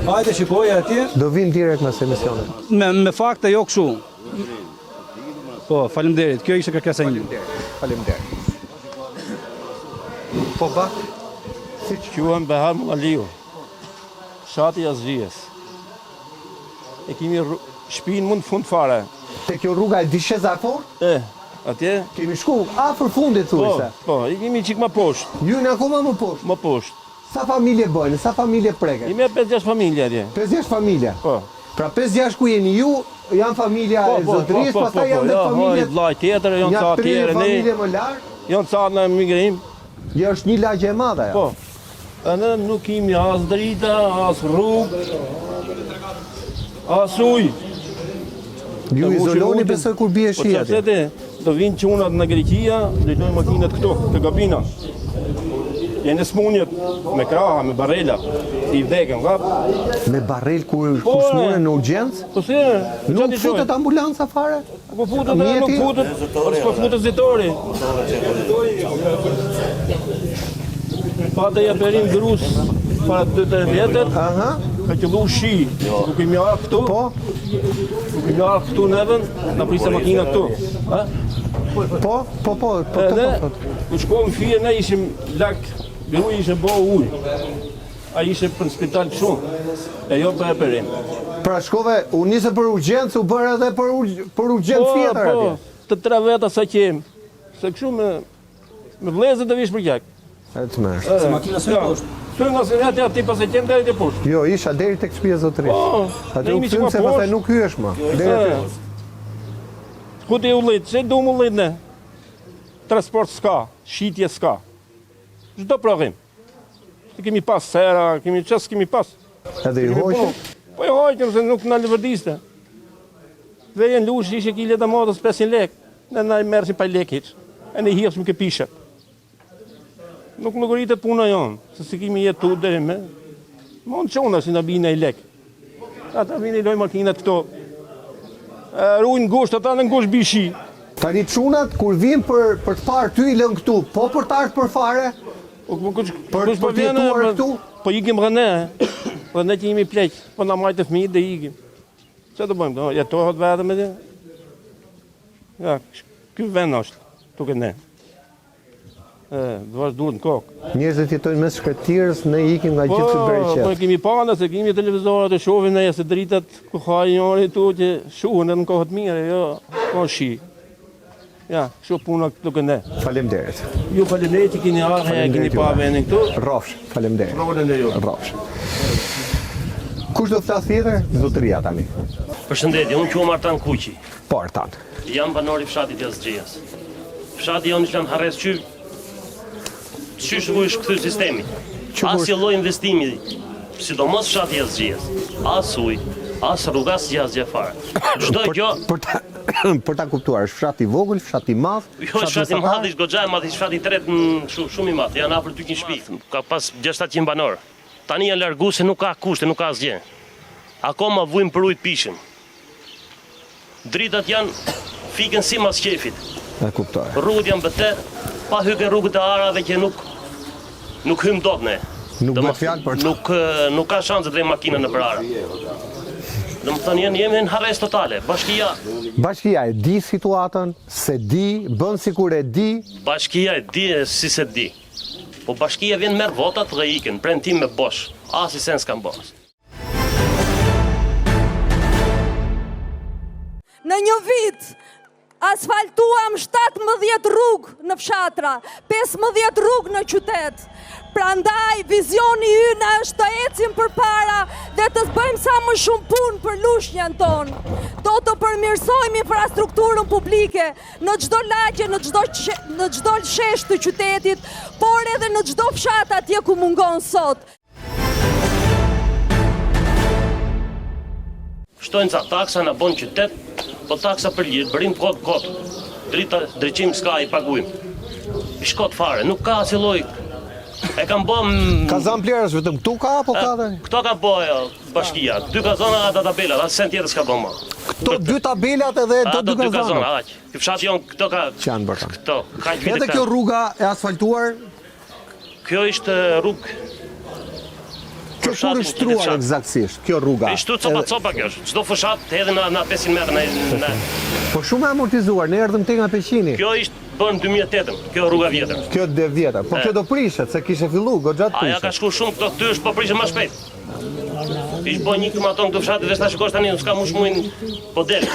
Hajde shikoj atje. Do vinë direkt mes emisionet. Me fakte jo kështu. Po, faleminderit. Kjo ishte kërkesa ime. Faleminderit. Po ba? Quhem Behar Mullaliu, shati Azgjies. E kemi shtëpinë mund fund fare. Te kjo rruga e Dishezafort? Atje? Kemi shku afër fundit thuajse. Po, i kemi çik më poshtë. Ju në akoma më poshtë? Më poshtë. Sa familje bëjnë, sa familje preket? Jemi 5-6 familje atje. 5-6 familje? Po. Pra 5-6 ku jeni ju, janë familja e zotërisë, pastaj janë dhe familjet... Vllai tjetër, janë ca tjerë, ne... familje më larg? Janë ca në migrim. Jo, është një lagje e madhe, ja. Po. E ne nuk kemi as drita, as rrugë, as ujë. Ju izoloni besoj kur bie shi atje. Po çfarë do vinë çunat në Greqia, lejtojnë makinat këtu, te kabina. Janë smunjet me kraha, me barela, i vdekën, kap. Me barel kur smuren në urgjencë? Po si? Nuk futet ambulanca fare? Po futet, nuk futet. Po futet zitori. Pata ja berim grus para 2-3 vjetet. Aha. Ka qëllu shi. Nuk kemi arë këtu. Po? Nuk kemi arë këtu neven, na prisa makina këtu. Po. Edhe, ku shkojmë fije, ne ishim lak, biru ishe bo ujë. A ishe për në spital shumë, e jo për e perim. Pra shkove, u nisë për urgjencë, u bërë edhe për urgjencë tjetër atje? Po, të 3 veta sa qemë. Se këshu me vlezët dhe vish për gjak. E të mërë. Se makina së poshtë. Së nga se atje ati pas e qenë deri të poshtë. Jo, isha deri tek shtëpia zotërisë. Po, Atë u këtym se pastaj nuk hyesh më. Deri aty. Ku ti u lejtë, që du mu lejtë ne? Transport s'ka, shitje s'ka. Çdo provim. Kemi pas sera, qas kemi pas. Edhe i hoqë? Po i hoqëm se nuk na lëvërdiste. Vejen lush ishe kile të modës 500 lek. Ne na i mersim pa lek hiç. E ne hirsim ke pishet. Nuk rritet puna jonë, se si kemi jetu deri me. Mund çona si na bine i lek. Ata vini loj makinat këto. Ruajnë ngusht, ata në ngusht bishi. Tani çunat kur vin për të parë ty i lën këtu, po për të ardhur për fare? Për të jetuar këtu? Po ikim rëne, rëne që jemi pleq, po na majtë fëmijët dhe ikim. Që të bëjmë, jetohet vetëm me dhe? Ja, ky vend është, tuke ne. Dë vazhduhet në kokë. Njerëzit jetojnë mes shkretirës, ne ikim nga gjithë të bërë qëtë. Po kemi pana, se kemi televizorat e shohin ne, se dritat ku hajë njëri tu që shuhen edhe në kohët mire, jo, ko shi. Ja, kështu puna duke ne. Faleminderit. Ju faleminderit që keni ardhur e keni pa vendin këtu. Rrofsh, faleminderit. Rolën e ju. Rrofsh. Kush do të flas tjetër? Zotëria tani. Përshëndetje, unë quhem Artan Kuqi. Po, Artan. Jam banor i fshatit Azgjies. Fshati jonë që në Harres qysh vuj këthy sistemi. As jo lloj investimi, sidomos fshati Azgjies. As uj, as rruga, as gjë fare. Çdo gjë për ta kuptuar, është fshati i vogël, fshati i madh? Jo, fshati i madh, është goxha e madh, fshati i tretë shumë i madh. Janë afër 200 shtëpi, ka pas 600 banor. Tani janë largu se nuk ka kushte, nuk ka asgjë. Akoma vujmë për ujë pishëm. Dritat janë fikën si mas qefit. E kuptoj. Rrugët janë beter, pa hyken rrugët e arave që nuk hym dot ne. Nuk bëhet fjalë për të. Nuk ka shanse të vëmë makinën nëpër ara. Domethënë jemi në harres totale. Bashkia e di situatën, se di, bën sikur e di. Bashkia e di si se di. Po bashkia vjen merr votat dhe ikën, premtim me bosh. As i sens kanë bosh. Në një vit asfaltuam 17 rrugë në fshatra, 15 rrugë në qytet. Prandaj vizioni ynë është të ecim përpara dhe të bëjmë sa më shumë punë për lushnjën tonë. Do të përmirësojmë infrastrukturën publike në çdo lagje, në çdo shesh të qytetit, por edhe në çdo fshat atje ku mungon sot. Shtojnë ca taksa në bon qytet, po taksa për litë, bërim kod. drejtim s'ka i paguim. I shkot fare, nuk ka asnjë lloj. E kam bëm Ka zan plerës vetëm këtu ka apo ka dhe? Këto ka bëjë bashkia, 2 kazona ata tabelat, asë sen tjetër s'ka bëm më. Këto 2 tabelat edhe Ato 2 2 kazana. kazona, aq. Ky fshat jon këto ka Që janë bërë. këto, ka vite Edhe kjo rruga e asfaltuar, Kjo ishte rrugë. kjo kur është shtruar eksaktësisht, kjo rruga. E shtru copa kjo është. Çdo fushat hedhë në 500 metra. Po shumë e amortizuar, ne erdhëm te nga Peqini. Kjo ishte bën 2008, kjo rruga vjetër. Kjo dhe vjetër, po kjo do prishet, se kishe fillu, goxha të Aja ka prishet. shku shumë, këto këty është po prishë më shpejt. Ishtë bën një këmaton këto fshatit dhe s'ta shikosh tani, nuk s'ka mush mujnë po del.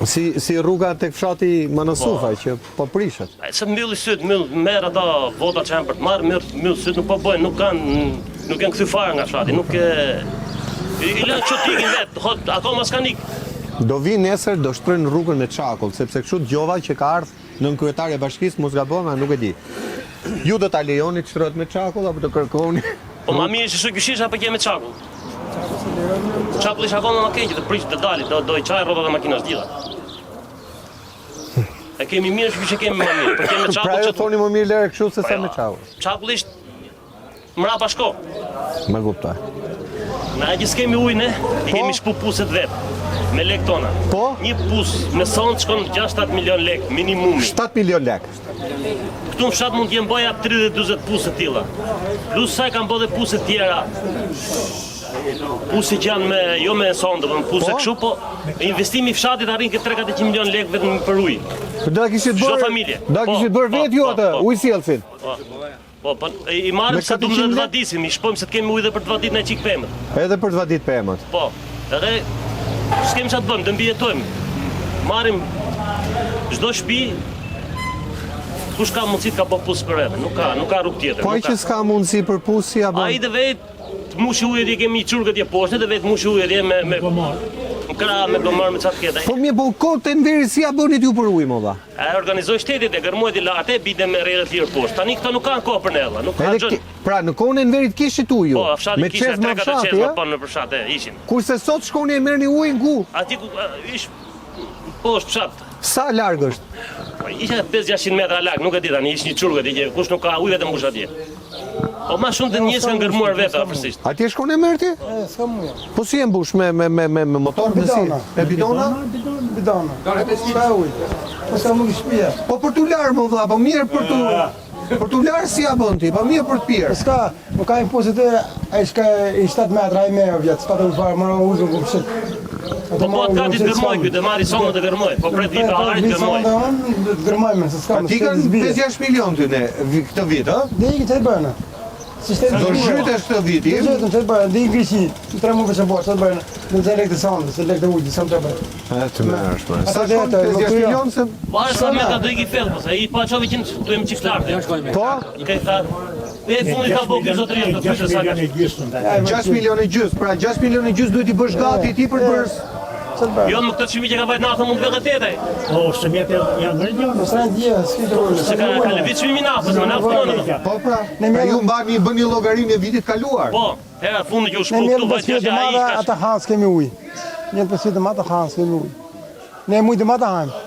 Si rruga tek fshati Manasufaj që po prishet. Se mbylli syt, merr ata vota që janë për të marrë, mbyll syt, nuk po bëjnë, nuk janë kthy fare nga fshati, nuk i lënë çotikin vet, akoma s'kan ik. Do vi nesër, do shtrojnë rrugën me çakull, sepse kështu dëgjova që ka ardhur nën kryetari e bashkisë, mos gabon, nuk e di. Ju do ta lejoni të shtrohet me çakull apo të kërkoni? Po ma mirë që shuqyshish apo ke me çakull. Çakulli është akoma më keq, të prish të dalit, do i çaj rrotat e makinës gjitha. E kemi mirë që kemi më mirë, por kemi çakull Pra që ju thoni më mirë lere kështu se sa me çakull. çakulli është mrapa shko. Më kuptoj. Na që s'kemi ujë ne, i kemi shpu puset vet. Me lek tona. Po? Një pus me son shkon 6-7 milion lek minimumi. 7 milion lek. Këtu në fshat mund t'jem bëja 30-40 puse tilla. Plus sa kanë bërë dhe puse tjera. Puse që janë jo me sonde, po puse kështu, po investimi i fshatit arrin këtë 3-400 milion lek vetëm për ujë. Do ta kishit Çdo bërë. familje. Do ta kishit bërë vetë ju atë, ujësjellsin. Po, i marrim se du të vadisim, i shpojmë se të kemi ujë dhe për të vadit në qik pemët. Edhe për të vadit pemët. Po, edhe s'kemi që të bëmë, dë mbijetojmë. Marim çdo shtëpi, kush ka mundësi të ka po pusë për edhe, nuk ka rrugë tjetër. Po ai që s'ka mundësi për pusë si ja bën. Ai dhe vetë mushi ujë dje kemi çurgët dje poshtë, dhe vetë mushi ujë dje me krah, me bëmër, me çfarë tjetër. Po mirë, po kot e nderi si ja bënit ju për ujë molla. E organizoi shtetit e gërmojti larte, bide me rreth tjerë poshtë. Tani këto nuk kanë kohë për ne, nuk kanë gjë. Pra në kohën e Enverit kishit ujë. Po, fshati kishte 3-4 çesma pa në fshat ishin. Kurse sot shkoni e merrni ujin ku? Aty ku ish poshtë fshat. Sa larg është? Po isha 5-600 metra larg, nuk e di tani, ish një çurgë dje, kush nuk ka ujë vetëm mbush atje. Po ma shumë të njerëz kanë gërmuar vetë afërsisht. Atje shkon e merr ti? S'kam ujë. Po si e mbush me motor me si? Me bidona? Bidona. Sa ujë. Po sa më shtëpia. Po për tu larë më dha, po mirë për tu larë si ja bën ti, po mirë për të pirë. S'ka, më ka impozit ai s'ka i 7 metra ai me vjet, s'pa të farë më uzun ku pse. Po gati të gërmoj këtu, të marri sonë të gërmoj. Po pret vit para të gërmoj. Të gërmojmë se s'ka më. Ti kanë 5-6 milion ty ne këtë vit, ë? Dhe i këtë bëna. Sistemi Do zhytesh këtë vit, Do zhytem të bëna, dhe i Greqi, 3 muaj që bëhet, bëna. Në të lekë të sonë, se lekë të ujit, sa të bëj. Të mërsh, më. Sa shkon 5-6 milion se... Po sa metra do i ki fell, po se i pa çovi që duhem çik lartë. Po? I ka thënë. E fundi ka bëu kjo zotëria të thoshë sa. 6 milionë gjys, pra 6 milionë gjys duhet i bësh gati ti për bërës. Jo më këtë çimi që ka bajt natë mund të vëgëtetaj. Po, se mjetë janë ngritur. Mos ra ndje, s'ke të rrugë. Se ka lëvit çmimi naftës, më naftën ato. Po pra, ju mbani bëni llogarinë e vitit kaluar. Po, hera fundi që u Ne shku mirë këtu pas vajtë fjetë që ai madha, ka. ata hans kemi ujë. Njëtë pas fjetë madha hans kemi ujë. Ne mujtë të madha hajmë.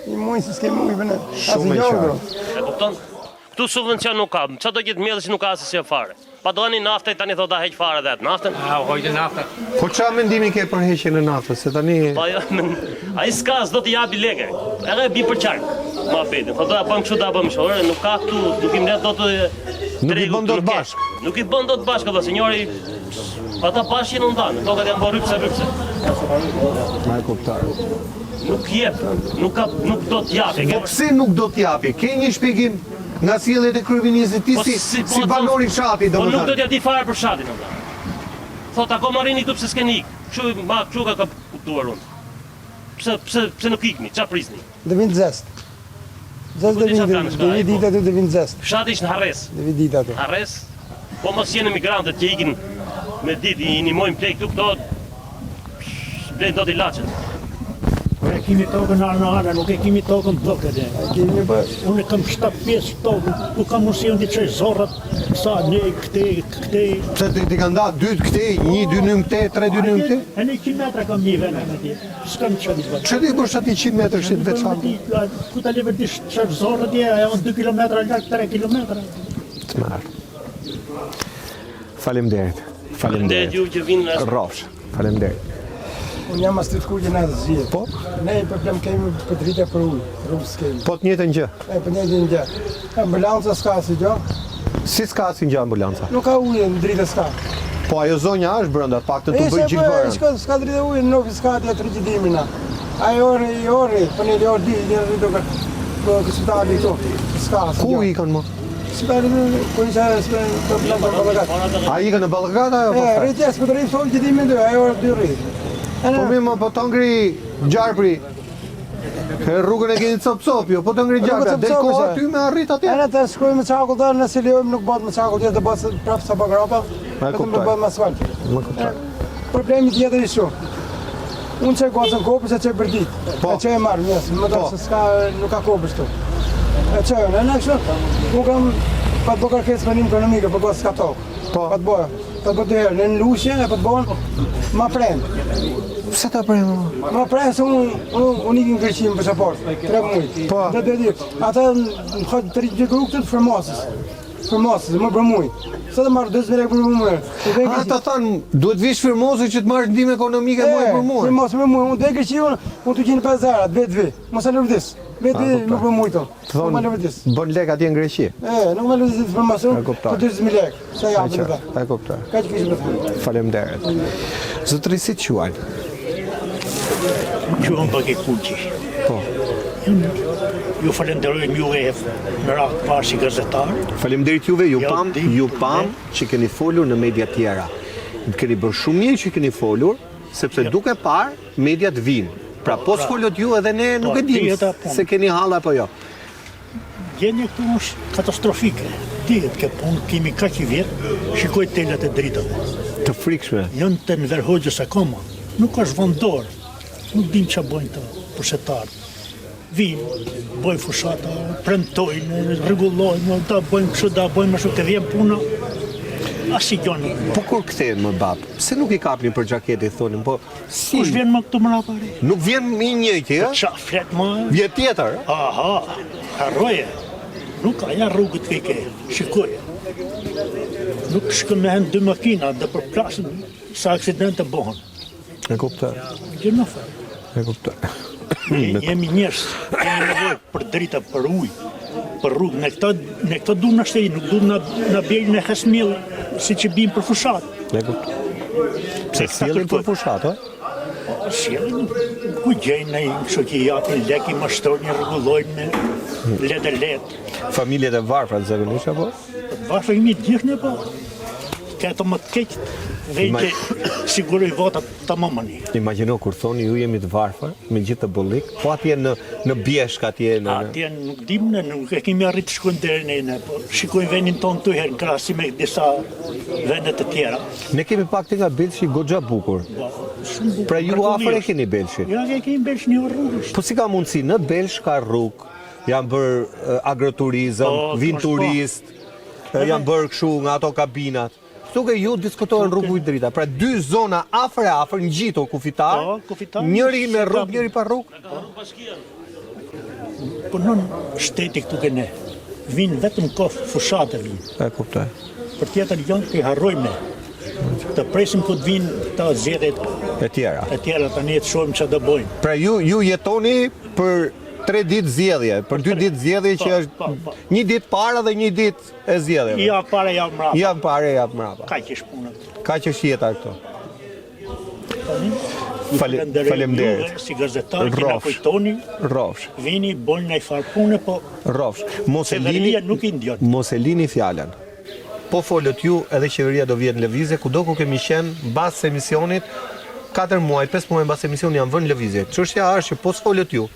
I mujtë se s'kemi ujë bëne. Shumë e qartë. E kupton? Këtu subvencion nuk ka. Çfarë do gjithë mjedhë që nuk ka asnjë fare. Pa doni naftë tani thotë heq fare vet naftën. Hojtë nafta. Po çfarë mendimi ke për heqjen e naftës? Se tani Po jo, ai s'ka s'do të japi lekë. Edhe bi për çark. Ma bëjnë. Thotë ta bëm kështu ta bëm kështu. Nuk ka këtu, nuk i mbledh dot. Nuk i bën dot bashk. Nuk i bën dot bashk, po sinjori. Ata bashkë janë ndan. Tokat janë bërë rypse. Ma e kuptoj. Nuk jep, nuk do t'japi. Po pse nuk do t'japi? Ke një shpjegim nga sjelljet e kryeministit ti si banori fshati Po nuk do domethënë. t'ja di fare për fshatin atë. Thot akoma rrini këtu pse s'keni ik. Kështu ka kuptuar unë. Pse nuk ikni, ç'a prisni? Dhe vind zest. Zest dhe vind dita të dhe vind zest. Fshati ishte në harres. Dhe vind dita të. Harres. Po mos jenë emigrantët që ikin me ditë i nimojnë plej këtu këto. Blej do t'i laçet. kemi tokën arë, nuk e kemi tokën blokët. Unë kam 7-5 tokën, ku kam mundësi unë që zorrat, sa ne këte. Pse ti kanë da 2 këte, 1-2 në këte, 3-2 në këte? E në 100 metra kam një vend në tje. S'kam që një vend. Që ti bësh ati 100 metrë shqit veçantë? Ku ta liber dish qërë zorrat je, ajo 2 kilometra larkë, 3 kilometra. Të marë. Faleminderit. Faleminderit ju që vinë në Rrofsh. Faleminderit. Unë jam ashtu të kur gjëna të zhjetë. Po? Ne i problem kemi për drita për ujë, rrugës kemi. Po të njëjtën gjë. Për njëjtën gjë. Ambulanca s'ka si gjë. Si s'ka si gjë ambulanca? Nuk ka ujë, në drita s'ka. Po ajo zonja është brenda, pak të bëj gjithë vërën. S'ka drita ujë, nuk s'ka atje të rëgjidimina. Ajo ori, për një orë di, një rrido për kësutali këto. S'ka si gjë. Ku i kanë më? A i kanë në Ballëgat ajo po? Rritjes, për të rritë thonë gjithimin dhe, ajo orë 2 rritë. Po mi më po të ngri gjarpri. Rrugën e keni cop jo, po të ngri gjarpri. Del koha ty me arrit atje. E në të shkojmë me qakull dhe nëse lejojmë nuk bëtë me qakull tjetë dhe bëtë prapë sa bagrapa. Vetëm me bëtë me asfalt. Problemi tjetër i shumë. Unë që e gocën kopës e që e bërdit. E që e marrë njësë, më do se nuk ka kopës tu. E që e në kështë, u kam pa të bëkar kësë menim ekonomike, për bëtë s'ka tokë. Pa të bëja. Pa të bëtë herë, në lushje e pa të bënë ma premë. Pse ta premë? Ma premë se unë ikin kërqimë për shaport, 3 mujtë. Po. Dhe të di, ata në hëtë të rritë gjithë këtë fërmasës. Fërmasës, më për mujtë. Sa të marrë 200 lekë për mujtë. Ata thanë, duhet vish firmosë që të marrë ndihmë ekonomike muaj për muaj. Firmosë për muaj, unë të e kërqimë, unë të gjinë 5 erat, vetë mos e lëvdis. Vetë nuk për mujtë. Të thonë, bën lek atje në Greqi. Nuk me lëvdis firmasë, për 200.000 lekë. Sa jam të ta. E kuptoj. Ka që kishë me të. Faleminderit. Zotëri si të quajnë? Quajnë Baki Kuqi. Po. Ju falenderojmë juve në radhë parë si gazetar. Faleminderit juve, ju pam që keni folur në media tjera. Keni bërë shumë mirë që keni folur, sepse duke parë, mediat vinë. Pra, po s'folot ju edhe ne nuk e dim se keni halla apo jo. Gjendja këtu është katastrofike. Dihet ke punë, kemi kaq i vjetë, shikoj telat e dritave. Të frikshme. Jënë të Enver Hoxhës akoma. Nuk është vendor. Nuk dim që bojnë të përsetarë. Vinë, bojnë fushata, premtojnë, rregullojnë, da bojnë kështu, da bojnë më shumë të vjen puna. Asi gjoni. Po kur kthehen më bab? Pse nuk i kapni për xhaketë thonin, po si? Kush vjen më këtu më napare? Nuk vjen më i njëjti, ë? Ça flet më? Vjen tjetër. Aha, harroje. Nuk aja rrugët ke, shikoje. Nuk shkëmehen 2 makina dhe përplasën sa aksidente bëhen. E kuptoj. Gjë në fakt. E kuptoj. Jemi njerëz, kemi nevojë për drita, për ujë, për rrugë. Ne këto du në shtëri, nuk du në bjejnë në hasmil, si që bimë për fushat. E kuptoj. Pse sjellin për fushat, ë? Sjellin, ku gjejnë në kështu që japin lek, i mashtrojnë, rregullojnë me letë. Familjet e varfra zakonisht apo? Varfra imi të gjithë po. Këto më të keqë, vejtë siguroj votat të mamani. Imagjino kur thoni ju jemi të varfër, me gjithë të bollik, po atje në bjeshk atje në... Atje nuk dim në, nuk e kemi arrit të shkojnë deri në, po shikojnë vendin tonë të herë në krahasi me disa vendet të tjera. Ne kemi pak të nga Belshi goxha bukur. Pra ju afër e keni Belshi? Ja, kemi Belshi një rrugës. Po si ka mundësi, në Belsh ka rrugë, janë bërë agroturizëm, vin turist, janë bërë kështu nga ato kabinat. Kështu ju diskutojnë rrugë ujë drita. Pra 2 zona afër ngjitur kufitar, njëri me rrugë, njëri pa rrugë. Po non shteti këtu ke ne. Vinë vetëm kohë fushate vinë. E kuptoj. Për tjetër janë të harrojmë. Të presim këtë vinë të zgjedhjet e tjera. E tjera tani të shohim çfarë do bëjmë. Pra ju jetoni për 3 ditë zgjedhje, për 2 ditë zgjedhje që është 1 ditë para dhe 1 ditë e zgjedhjeve. Ja para ja mbrapa. Ja para ja mbrapa. Kaq është puna. Kaq është jeta këtu. Faleminderit. Si gazetar që na kujtoni. Rrofsh. Vini bën një farë pune, po rrofsh. Nuk i ndjon. Mos e lini fjalën. Po folët ju, edhe qeveria do vjen lëvizje, kudo ku kemi qenë mbas emisionit 4 muaj, 5 muaj mbas emisionit janë vënë lëvizje. Çështja është që po folët ju.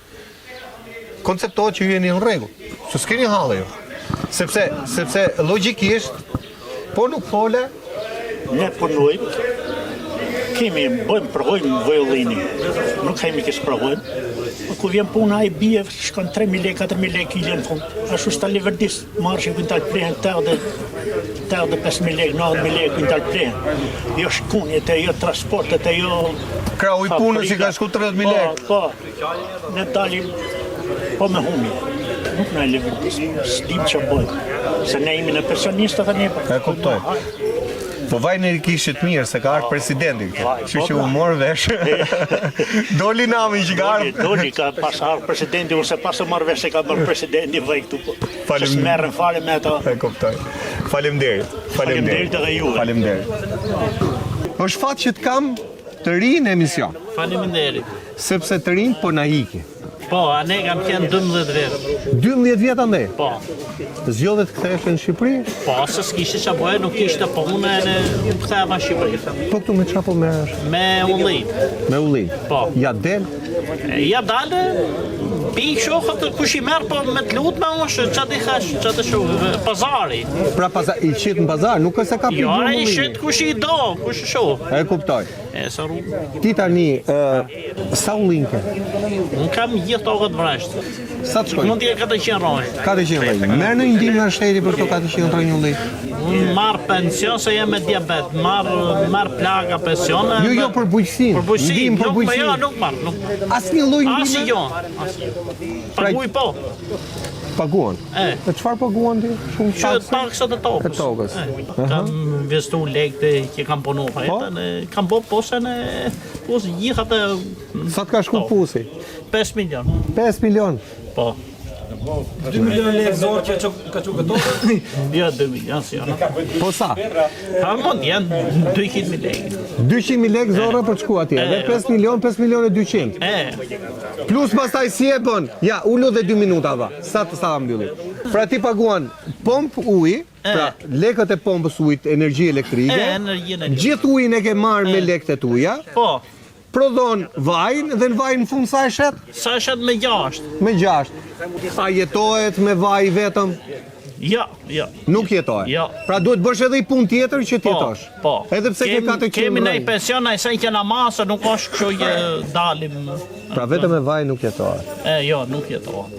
Konceptohet që ju jeni në rregull. Se s'keni hallë ju. Sepse logjikisht po nuk fole, ne punojmë. Kemi bëjmë provojmë viollini. Nuk kemi që sprovojmë. Ku vjen puna i bie shkon 3.000 lekë, 4.000 lekë kile në fund. Ashtu shta livërdis, marrë kintal plehen 85.000 lekë, 90.000 lekë kintal plehen. Jo shkunjet, jo transportet, jo... Krau i punës i ka shku 30.000 lekë. Po, ne dalim po me humje. Nuk na e livërdis, s'dim që bëjmë. Se ne imi në pensionistë të ne... E kuptoj. Po vajnë kishit mirë, se ka ardhur presidenti këtu. Kështu që u mor vesh. Doli nami që ka ardhur. Doli, ka pas ardhur presidenti, ose pas u mor vesh se ka mor presidenti vaj këtu. Se merren fare me ato. E kuptoj. Faleminderit. Faleminderit edhe juve. Faleminderit. Është fat që të kam të ri në emision. Faleminderit. Sepse të rinj po na iki. Po, ne kam qenë 12 vjet. 12 vjet andaj? Po. Zgjodhet ktheheshe në Shqipëri? Po, se s'kishte çfarë bëje, nuk kishte punë, ne ktheheva në Shqipëri. Po këtu me çfarë po merresh? Me ullit. Me ullit? Po. Ja del? Ja dalë, pi shohët kush i merr po me të lutme është çati hash, çati shoh pazari. Pra pazar i shit në pazar, nuk është se ka Jo, ai shit kush i do, kush e shoh. E kuptoj. E sa rrugë. Ti tani sa ullinke? Unë kam gjithë tokët vrasht. Sa të shkojnë? Mund t'je 400 rojë. 400 rojë. Merë në ndihmë nga shteti për këto 400 rojë një ullit? Unë marr pension se jam me diabet, marr plaga pension. Jo, për bujqësinë. Për bujqësinë. Ndihmë për bujqësinë. Jo, nuk marr, nuk. Asnjë lloj ndihme? Asnjë. Paguaj po. Paguan? E çfarë paguan ti? Shumë që taksat e tokës. E tokës. Kam investu lekë që kam punu jetën, kam bo posën e pusë gjithë atë... Sa të ka shku pusi? 5 milion. 5 milion? Po. 2 milion lekë zorë që ka që këto? Jo, 2 milion, si janë. Po sa? Pa mund janë 200.000 lekë. 200.000 lekë zorë për të shku atje, dhe 5 milion, 5 milion e 200. Plus pastaj si e bën? Ja, ullu dhe 2 minuta dha. Sa mbyllit? Pra ti paguan pomp uji, pra lekët e pompës ujit, energji elektrike, gjithë ujin e ke marrë me lekët e tuja, prodhon vajin dhe në vajin në fund sa e shet? Sa e shet me 6. Me 6. A jetohet me vaj vetëm? Jo. Nuk jetohet? Jo. Pra duhet bësh edhe i pun tjetër që t'jetosh? Po. Edhe pse ke 400 kemi nej pension, a i sa i kena masë, nuk është kështu që dalim. Pra vetëm me vaj nuk jetohet? Jo, nuk jetohet.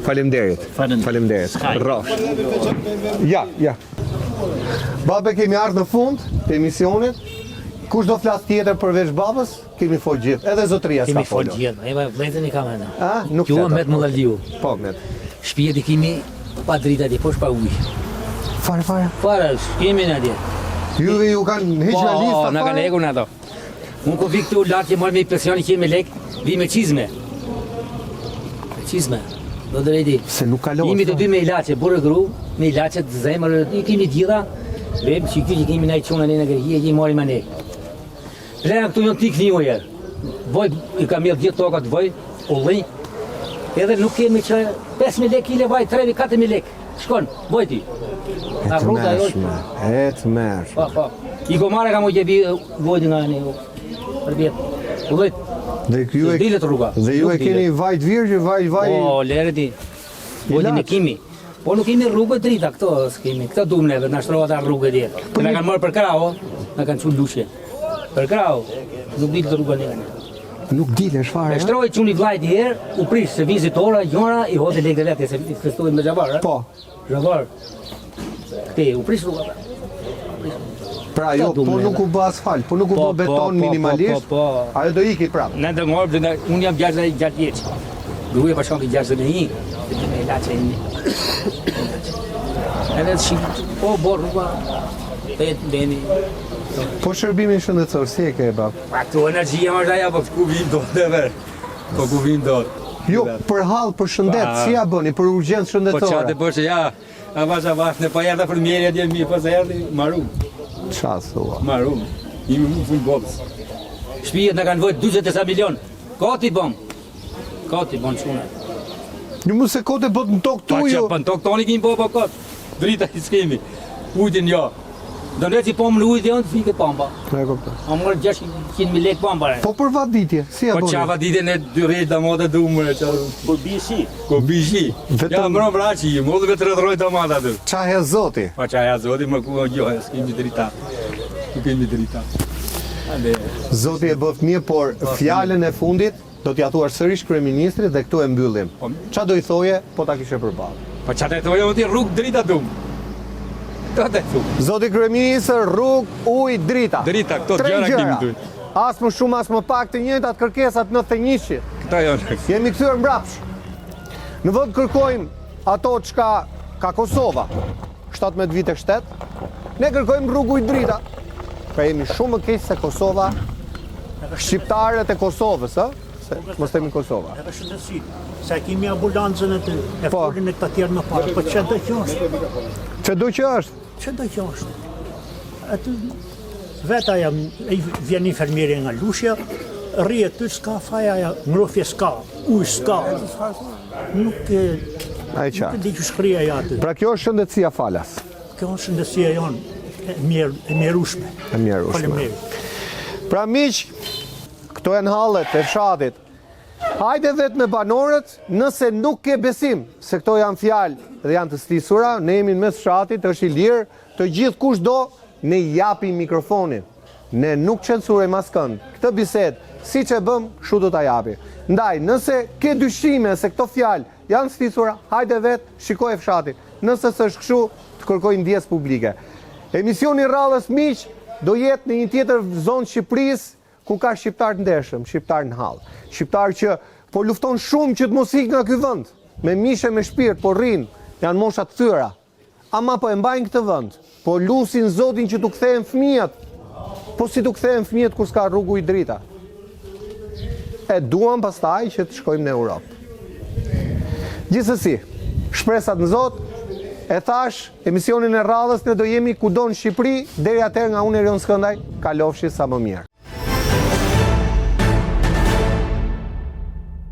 Faleminderit. Rrosh. Ja. Babe, kemi ardhur në fund të emisionit. Kush do flas tjetër përveç babës? Kemi fol gjithë. Edhe zotëria s'ka folur. Kemi fol gjithë. Eva vletën i kam ende. Nuk Ju met më lalliu. Po, met. Shtëpia e kemi pa drita di, posh pa ujë. Fare. Fare, kemi në atje. Juve ju kanë hequr lista fare? Po, na kanë hequr në ato. Unë ku vi këtu lart që marr me pensioni kemi lek, vi me çizme. Do të redi. Se nuk kalon. Jemi të dy me ilaçe, burrë gru, me ilaçe të zemër, i kemi gjitha. Vem që kemi na i çuna në gjerë, i mori më ne. Lea këtu janë tik një herë. Voj i kam mirë gjithë tokat voj, ullin. Edhe nuk kemi që 5.000 lekë kile vaj, 3.000-4.000 lekë. Shkon, voj ti. E të mersh. Po. I gomare kam u gjebi vojti nga një. Për vjetë. Ullin. Dhe ju e keni vaj të virgjë, vaj... Po, lere ti. Vojti në kimi. Po nuk kemi rrugë drita, këto s'kemi. Këto dumë neve, në shtrovat a rrugë e djetë. Në kanë mërë për krao, në kanë qunë lushe. Për krau, nuk dilë të rrugën e një. Nuk dilë, e shfarë, e shtroj që unë i vlajt njerë, u prishë se vizitora, njëra, i hodhe lekë dhe vete, se festojnë me Zhavar, Po. Zhavar. Këte, u prishë rrugën. Pra jo, po nuk u bë asfalt, po nuk u bë beton minimalisht, ajo do iki prapë. Në të ngorë, unë jam 66 vjeqë. Gruja për shonki 61, dhe me ilaçe e një. Edhe të shikë, po, bo rruga, petë, deni. Po shërbimin shëndetësor, si e ke e bab? Pa këtu energjia më shdaja, po ku vim do të verë. Po ku vim do të. Jo, për halë, për shëndet, si ja bëni, për urgjencë shëndetësore? Po qatë për që ja, avash, në pa jërë për mjerë, atje mi, po se jërë, marum. Qa thua? Marum, imi mu full botës. Shpijet në kanë vojtë 20 milion, koti bom quna. Një mu se kote bot në tokë tu ju? Pa në tokë toni kemi po kotë, drita i s'kemi, ujtin jo. Do në që pomë në ujtë janë, fike pomba. E kopta. A mërë 600.000 lekë pomba. Po për vaditje, si ja bëni? Po qa vaditje në dy rejtë da motë dhe umërë. Kur bishi. Ja, mërë vraci, më dhe vetë rëdrojtë da matë atë. Qa he zoti? Pa qa he zoti, më ku gjohë, s'kemi drita. Nuk kemi drita. Zoti e bëft mirë, por fjallën e fundit, Do t'ja thuash sërish kryeministrit dhe këtu e mbyllim. Ç'a do i thoje po ta kishe përballë? Po çfarë të thonë ti rrugë drita dum. Do të thonë. Zoti kryeministër, rrugë, ujë, drita. Drita, këto Tre gjëra gjëra. kemi duhet. As më shumë as më pak të njëjtat kërkesat 91-shi. Këta janë. Jemi kthyer mbrapsh. Në vend kërkojmë ato çka ka Kosova, 17 vite shtet, ne kërkojmë rrugë ujë, drita. Pra jemi shumë më keq se Kosova, shqiptarët e Kosovës, ë? Se mos themi Kosova. Edhe shëndetësi, sa kemi ambulancën e Po. folin e këta tjerë më parë, po që do që është? Çdo që është. Që do që është? Aty veta jam, vjen infermieri nga Lushja, rrihet ty s'ka faja, ngrohje s'ka, ujë s'ka. Nuk e Ai nuk qartë. e di që shkria ja aty. Pra kjo është shëndetësia falas. Kjo është shëndetësia jonë e mjerueshme. E mjerueshme. Faleminderit. Pra miq, këto janë hallet e fshatit. Hajde vetë me banorët, nëse nuk ke besim se këto janë fjalë dhe janë të stisura, ne jemi në mes fshatit, është i lirë, të gjithë kush do, ne japim mikrofonin. Ne nuk censurojmë askënd. Këtë bisedë, siç e bëm, kështu do ta japi. Ndaj, nëse ke dyshime se këto fjalë janë stisura, hajde vetë, shikoj fshatin. Nëse s'është kështu, të kërkoj ndjes publike. Emisioni Rradhës miq do jetë në një tjetër zonë Shqipërisë ku ka shqiptar të ndershëm, shqiptar në hall. Shqiptar që po lufton shumë që të mos ikë nga ky vend, me mishe me shpirt, po rrin, janë mosha të thyra. Ama po e mbajnë këtë vend, po lusin Zotin që t'u kthehen fëmijët. Po si t'u kthehen fëmijët kur s'ka rrugë ujë, drita? E duam pastaj që të shkojmë në Europë. Gjithsesi, shpresat në Zot, e thash, emisionin e Rradhës ne do jemi kudo në Shqipëri, deri atëherë nga unë Erion Skëndaj, kalofshi sa më mirë.